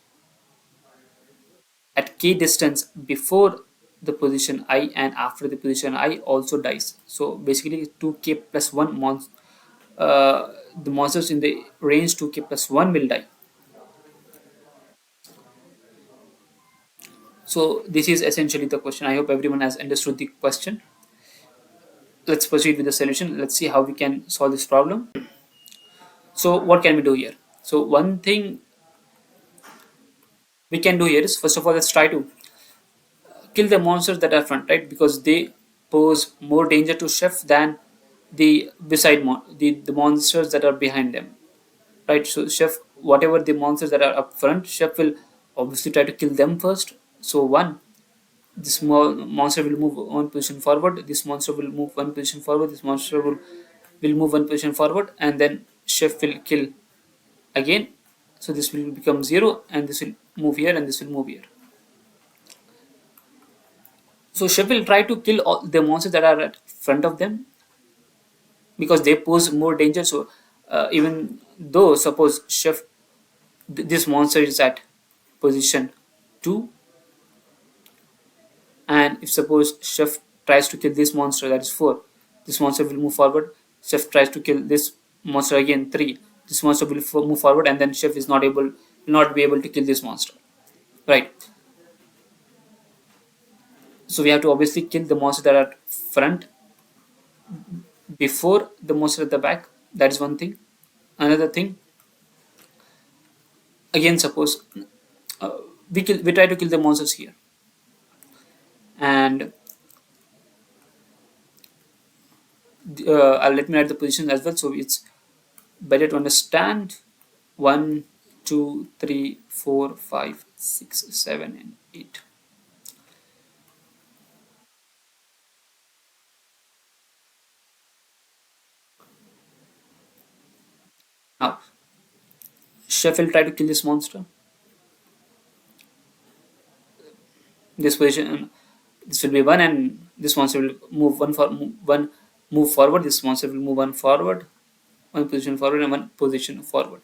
at key distance before the position I and after the position I also dies. So basically 2k plus 1 the monsters in the range 2k plus 1 will die. So this is essentially the question. I hope everyone has understood the question. Let's proceed with the solution. Let's see how we can solve this problem. So what can we do here? So one thing we can do here is, first of all, let's try to kill the monsters that are front, right? Because they pose more danger to chef than the monsters that are behind them, right? So chef, whatever the monsters that are up front, chef will obviously try to kill them first. So one, this small monster will move one position forward, this monster will move one position forward, this monster will move one position forward, and then chef will kill again. So this will become zero, and this will move here, and this will move here. So chef will try to kill all the monsters that are at front of them because they pose more danger. So even though suppose chef this monster is at position 2, and if suppose chef tries to kill this monster, that is 4, this monster will move forward. Chef tries to kill this monster again, 3, this monster will move forward, and then chef is not be able to kill this monster, right? So we have to obviously kill the monster that are front before the monster at the back. That is one thing. Another thing, again suppose uh, we try to kill the monsters here, and let me write the position as well, so it's better to understand. 1, 2, 3, 4, 5, 6, 7, and 8. Now chef will try to kill this monster, this position, this will be 1, and this monster will move one move forward, this monster will move one forward, one position forward, and one position forward.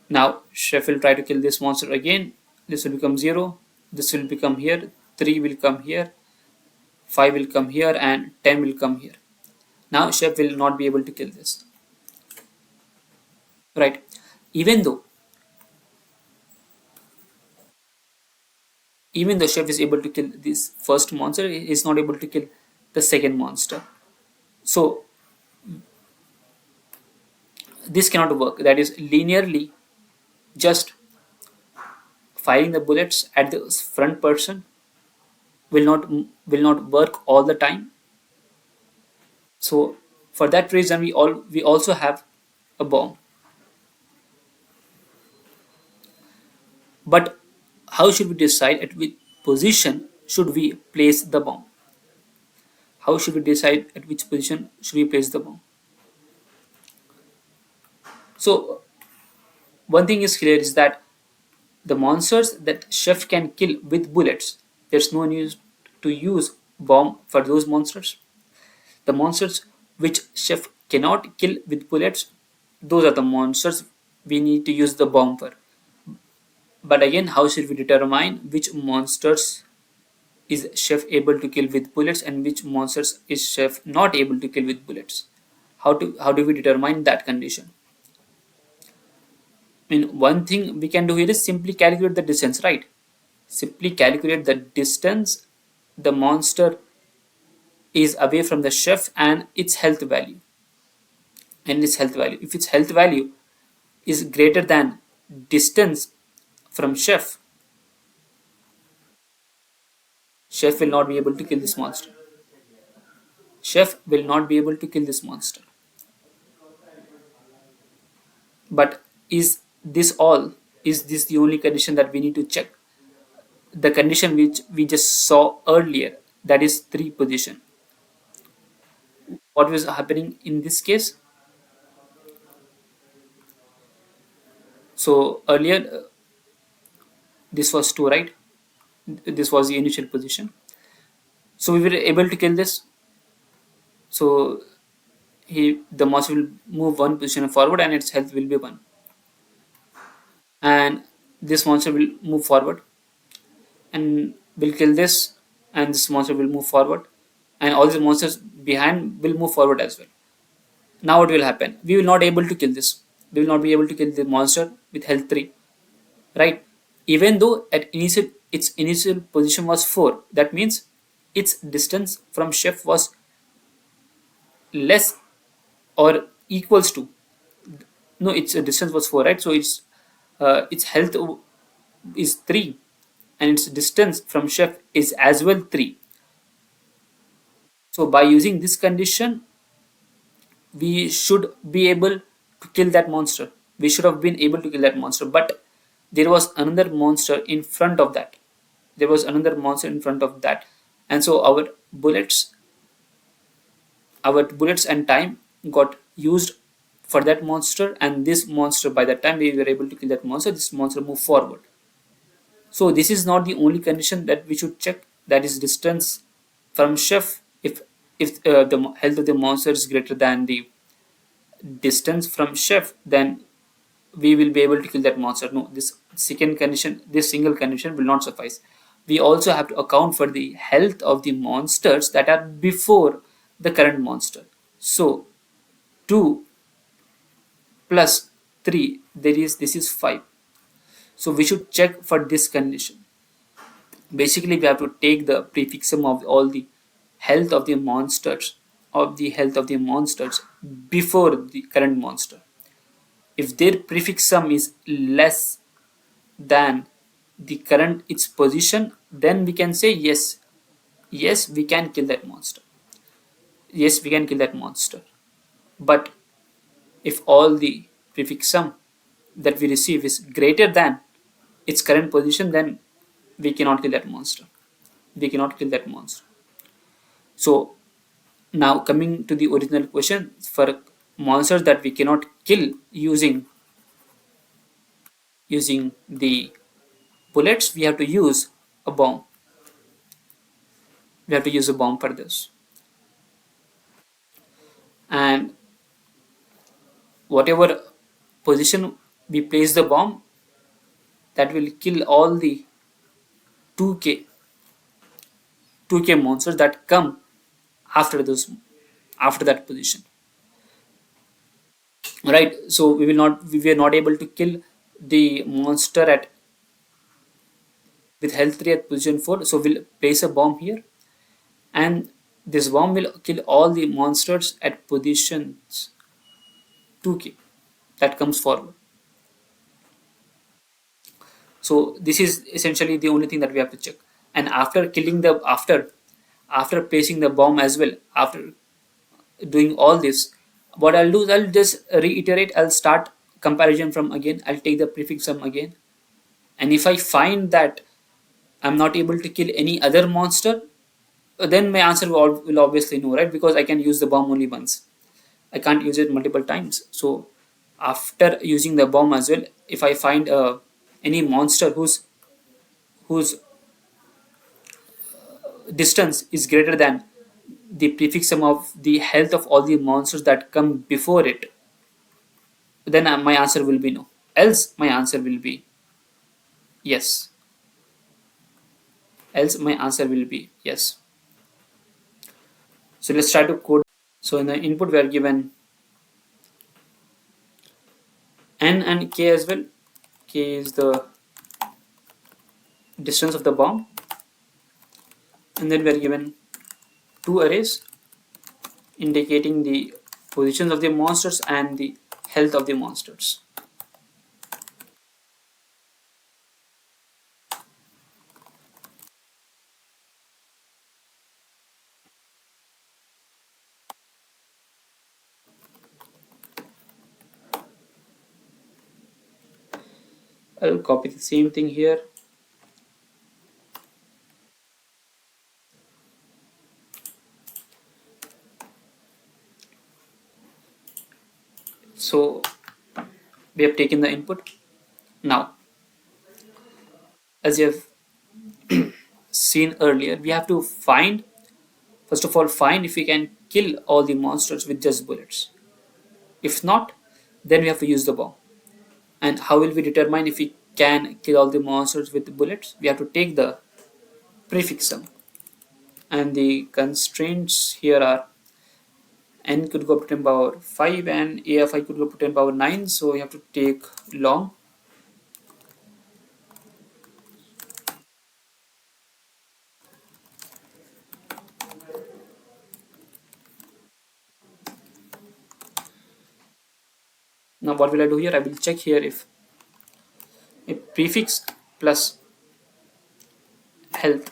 Now chef will try to kill this monster again, this will become 0, this will become here, 3 will come here, 5 will come here, and 10 will come here. Now chef will not be able to kill this, right? Even though chef is able to kill this first monster, he is not able to kill the second monster. So this cannot work. That is, linearly just firing the bullets at the front person will not work all the time. So for that reason, we also have a bomb. But how should we decide at which position should we place the bomb? How should we decide at which position should we place the bomb? So one thing is clear is that the monsters that chef can kill with bullets, there's no need to use bomb for those monsters. The monsters which chef cannot kill with bullets, those are the monsters we need to use the bomb for. But again, how should we determine which monsters is chef able to kill with bullets and which monsters is chef not able to kill with bullets? How do we determine that condition? I mean, one thing we can do here is simply calculate the distance, right? Simply calculate the distance the monster is away from the chef and its health value. If its health value is greater than distance from chef will not be able to kill this monster. Chef will not be able to kill this monster. But is this all? Is this the only condition that we need to check? The condition which we just saw earlier, that is 3 position. What was happening in this case? So earlier this was 2, right? This was the initial position. So we were able to kill this. So the monster will move one position forward and its health will be one. And this monster will move forward and will kill this, and this monster will move forward, and all the monsters behind will move forward as well. Now what will happen? We will not able to kill this. We will not be able to kill the monster with health 3, right? Even though at initial its initial position was 4, that means its distance from chef was less or equals to, no, its distance was 4, right? So its health is 3, and its distance from chef is as well 3. So by using this condition, we should be able to kill that monster. We should have been able to kill that monster, but there was another monster in front of that. There was another monster in front of that, and so our bullets and time got used for that monster, and this monster, by the time we were able to kill that monster, this monster moved forward. So this is not the only condition that we should check, that is distance from chef. If the health of the monster is greater than the distance from chef, then we will be able to kill that monster. No, this second condition, this single condition will not suffice. We also have to account for the health of the monsters that are before the current monster. So 2 plus 3, this is 5. So we should check for this condition. Basically we have to take the prefix sum of all the health of the monsters before the current monster. If their prefix sum is less than the current its position, then we can say yes, we can kill that monster. Yes, we can kill that monster. But if all the prefix sum that we receive is greater than its current position, then we cannot kill that monster. We cannot kill that monster. So now coming to the original question, for monsters that we cannot kill using the bullets, we have to use a bomb. We have to use a bomb for this. And whatever position we place the bomb, that will kill all the 2k 2k monsters that come after that position, right? So we were not able to kill the monster at with health 3 at position 4, so we'll place a bomb here, and this bomb will kill all the monsters at positions 2k that comes forward. So this is essentially the only thing that we have to check. And after killing the after placing the bomb as well, after doing all this, what I'll do is I'll just reiterate. I'll start comparison from again. I'll take the prefix sum again, and if I find that I'm not able to kill any other monster, then my answer will obviously no, right? Because I can use the bomb only once. I can't use it multiple times. So after using the bomb as well, if I find any monster whose distance is greater than the prefix sum of the health of all the monsters that come before it, then my answer will be no. Else my answer will be yes. Else my answer will be yes. So let's try to code. So in the input we are given n and k as well. K is the distance of the bomb, and then we are given two arrays indicating the positions of the monsters and the health of the monsters. I'll copy the same thing here. So we have taken the input. Now, as you have seen earlier, we have to find, first of all, find if we can kill all the monsters with just bullets. If not, then we have to use the bomb. And how will we determine if we can kill all the monsters with bullets? We have to take the prefix sum. And the constraints here are n could go up to 10 power 5 and a of I could go up to 10 power 9. So we have to take long. Now what will I do here? I will check here if a prefix plus health,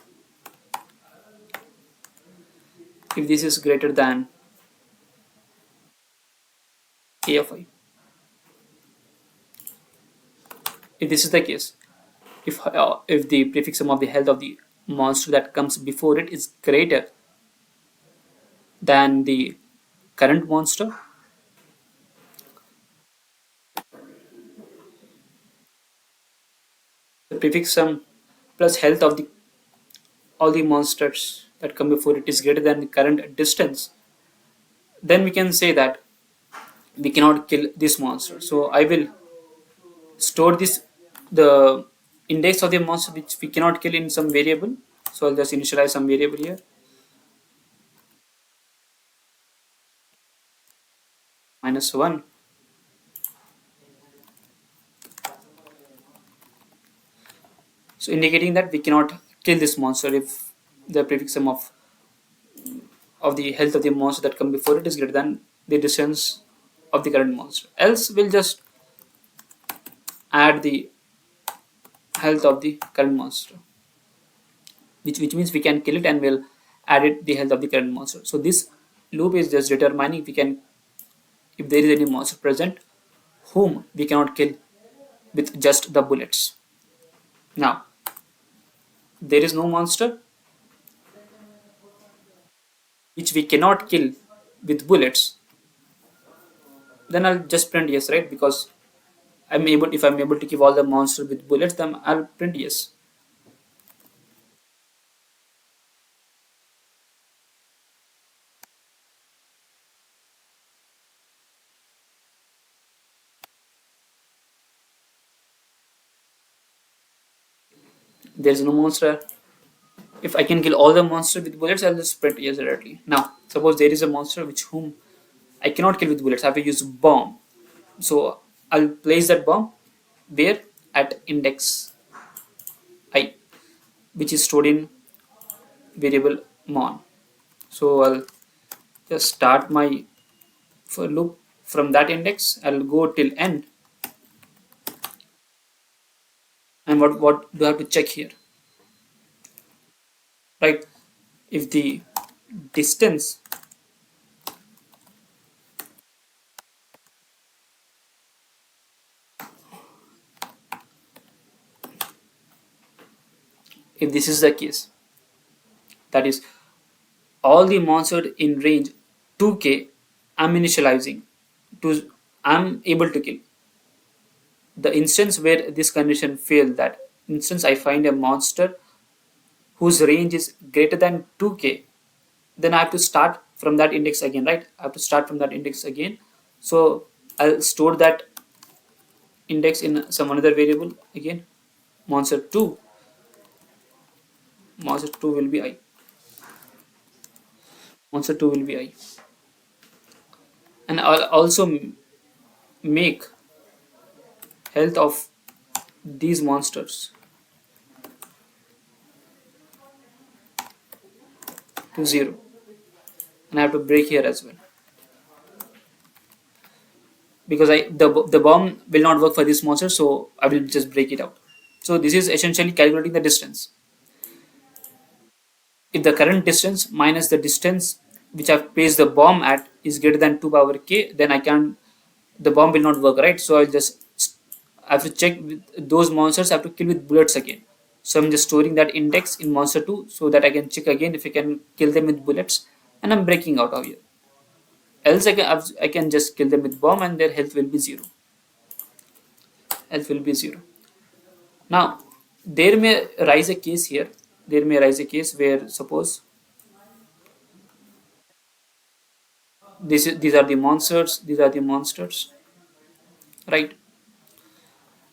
if this is greater than a of I. If this is the case, if the prefix sum of the health of the monster that comes before it is greater than the current monster, the prefix sum plus health of the all the monsters that come before it is greater than the current distance, then we can say that we cannot kill this monster. So I will store this, the index of the monster which we cannot kill, in some variable. So I'll just initialize some variable here, -1. So indicating that we cannot kill this monster if the prefix sum of the health of the monster that come before it is greater than the distance of the current monster. Else we'll just add the health of the current monster, which means we can kill it and we'll add it the health of the current monster. So this loop is just determining if we can, if there is any monster present whom we cannot kill with just the bullets. Now there is no monster which we cannot kill with bullets, then I'll just print yes, right? Because if I'm able to kill all the monsters with bullets, then I'll print yes. There's no monster. If I can kill all the monsters with bullets, I'll just print yes directly. Now, suppose there is a monster which whom I cannot kill with bullets. I have to use bomb. So I'll place that bomb where, at index I, which is stored in variable mon. So I'll just start my for loop from that index. I'll go till end. And what do I have to check here? Right? If the distance, if this is the case, that is all the monsters in range 2k, I'm initializing to, I'm able to kill. The instance where this condition failed, that instance I find a monster whose range is greater than 2k, then I have to start from that index again, right? I have to start from that index again. So I'll store that index in some another variable again. Monster 2 will be I. Monster 2 will be I. And I'll also make health of these monsters to 0. And I have to break here as well, because the bomb will not work for this monster, so I will just break it out. So this is essentially calculating the distance. If the current distance minus the distance which I've placed the bomb at is greater than 2 power k, then I can, the bomb will not work, right? So I'll just, I have to check with those monsters, I have to kill with bullets again. So I'm just storing that index in monster 2 so that I can check again if I can kill them with bullets, and I'm breaking out of here. Else I can just kill them with bomb and their health will be 0. Health will be 0. Now there may arise a case here there may arise a case where suppose these are the monsters, these are the monsters, right?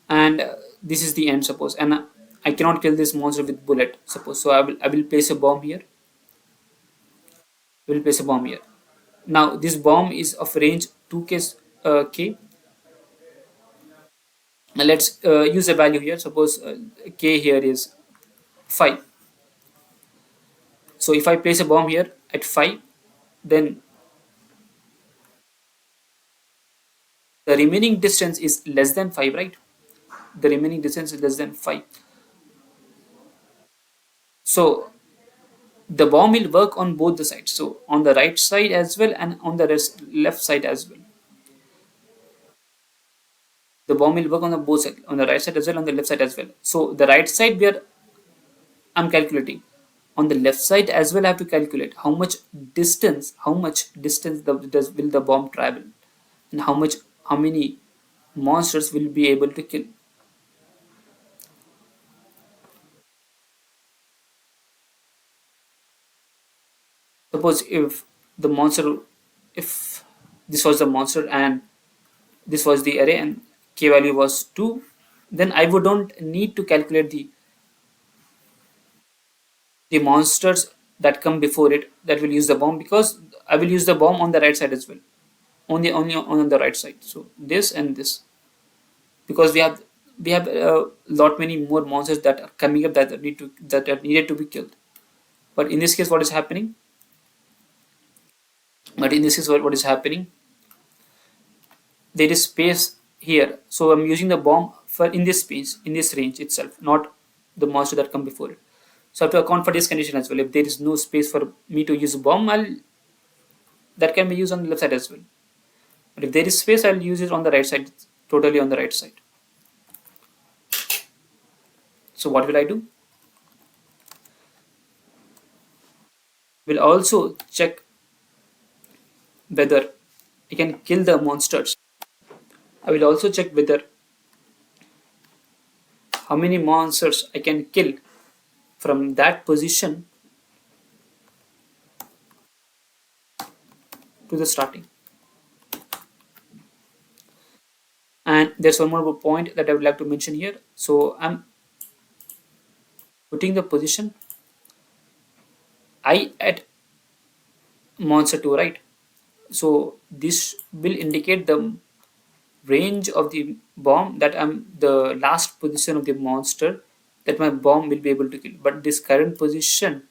And this is the end, suppose, and I cannot kill this monster with bullet, suppose. So I will place a bomb here. I will place a bomb here. Now this bomb is of range 2k k. Now let's use a value here. Suppose k here is 5. So if I place a bomb here at 5, then the remaining distance is less than 5, right? The remaining distance is less than 5. So the bomb will work on both the sides. So on the right side as well and on the left side as well. The bomb will work on the both side, on the right side as well, on the left side as well. So the right side where I'm calculating, on the left side as well I have to calculate how much distance will the bomb travel, and how many monsters will be able to kill. Suppose the monster if this was the monster and this was the array and k value was 2, then I would don't need to calculate the monsters that come before it that will use the bomb, because I will use the bomb on the right side as well, only on the right side. So this and this, because we have a lot many more monsters that are coming up that are needed to be killed. But in this case, what is happening? But in this case, what is happening? There is space here, so I'm using the bomb for in this space, in this range itself, not the monster that come before it. So I have to account for this condition as well. If there is no space for me to use a bomb, that can be used on the left side as well. But if there is space, I'll use it on the right side, totally on the right side. So what will I do? Will also check whether I can kill the monsters. I will also check whether how many monsters I can kill from that position to the starting. And there's one more point that I would like to mention here. So I'm putting the position I at monster 2, right? So this will indicate the range of the bomb that I'm the last position of the monster that my bomb will be able to kill. But this current position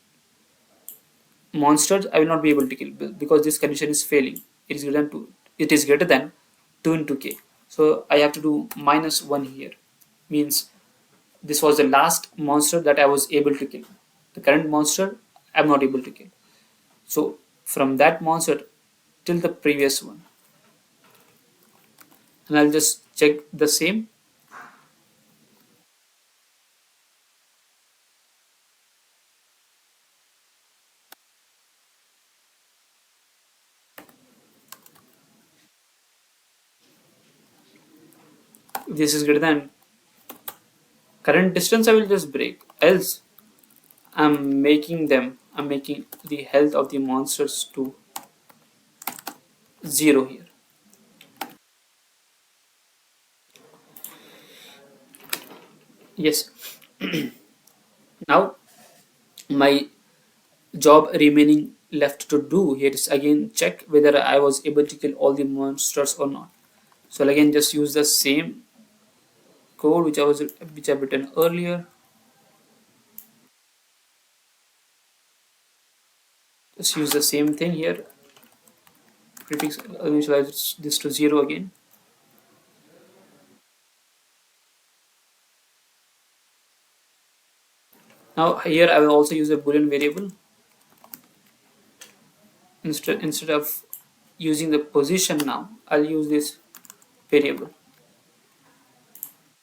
monsters I will not be able to kill because this condition is failing. It is greater than 2. It is greater than 2 into k. So I have to do -1 here. Means this was the last monster that I was able to kill. The current monster I'm not able to kill. So from that monster till the previous one, and I'll just check the same. If this is greater than current distance, I will just break. Else, I'm making the health of the monsters to 0 here. Yes. Now my job remaining left to do here is again check whether I was able to kill all the monsters or not. So I'll again just use the same code which I've written earlier. Just use the same thing here. Prefix initialize this to 0 again. Now here I will also use a boolean variable instead of using the position. Now I'll use this variable,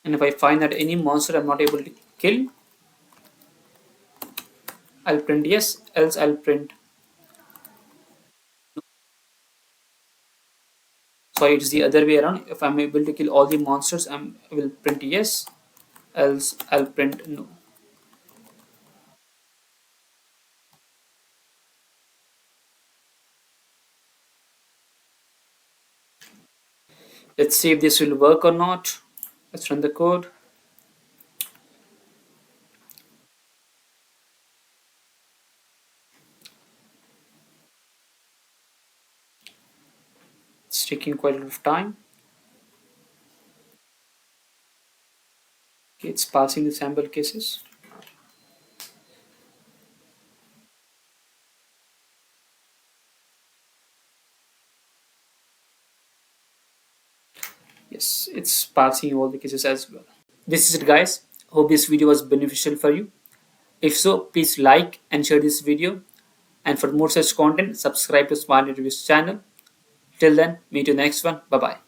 and if I find that any monster I'm not able to kill, I'll print yes, else I'll print. Sorry, it's the other way around. If I'm able to kill all the monsters, I will print yes, else I'll print no. Let's see if this will work or not. Let's run the code. It's taking quite a lot of time. Okay, it's passing the sample cases. Yes, it's passing all the cases as well. This is it, guys. Hope this video was beneficial for you. If so, please like and share this video. And for more such content, subscribe to Smart Interviews channel. Till then, meet you next one. Bye bye.